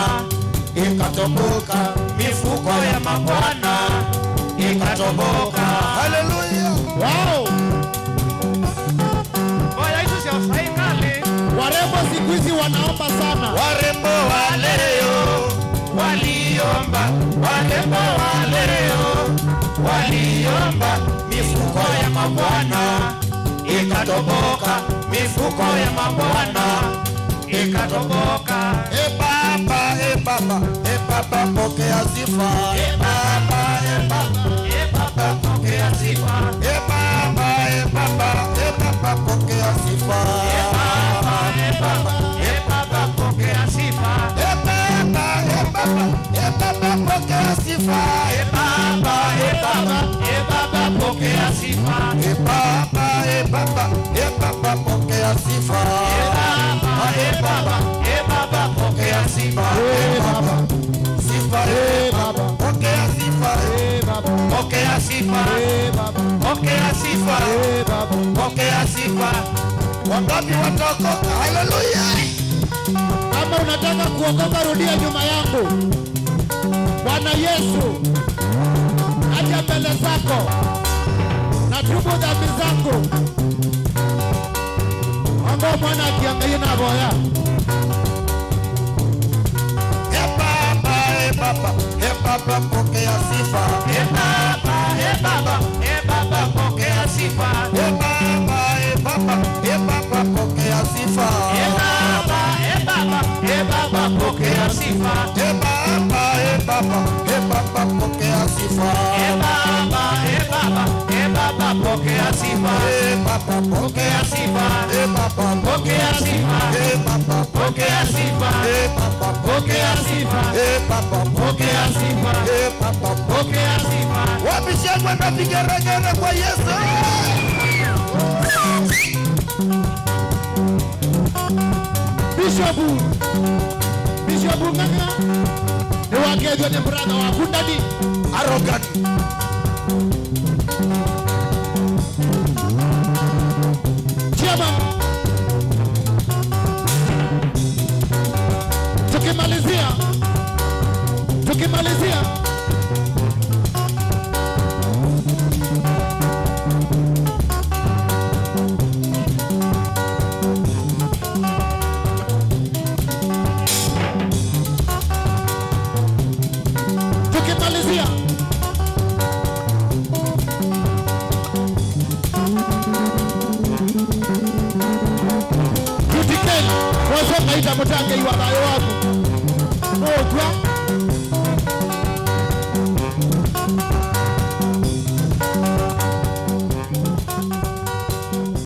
[SPEAKER 5] ikatoboka, mifuko ya mabwana ikatoboka. Haleluya. Wow. Oya hizo sio saikali. Warembo siku hizi wanaomba sana. Warembo wa leo waliomba, warembo wa leo waliomba, mifuko ya mabwana ikatoboka, mifuko ya mabwana ikatoboka. Baba, Baba, pokea sifa. Baba, pokea sifa. Baba, pokea sifa. Baba, pokea sifa. Baba, pokea sifa. Baba, pokea sifa. Baba, pokea sifa. Baba, pokea sifa. Sifa, Baba, pokea sifa. Pokea sifa. Pokea sifa. Pokea sifa. Wangapi wataokoka? Haleluya. Kama unataka kuokoka, rudia nyuma yangu. Bwana Yesu, acha mbele zako na tubu dhambi zako. Mungu mwana akiangalia na boya. Baba, pokea sifa. Baba, pokea sifa. Baba, pokea sifa. Baba, pokea sifa. Baba, pokea sifa. Baba, pokea sifa. Pokea sifa. Pokea sifa. Pokea sifa. Pokea sifa. Pokea sifa. Pokea sifa. Wabishangwa na vigeregere kwa Yesu. Bishop Nganga ni wagezo ni brother wa Kundadi arrogant. Chama tukimalizia mutange iwa bayo waku. Notwa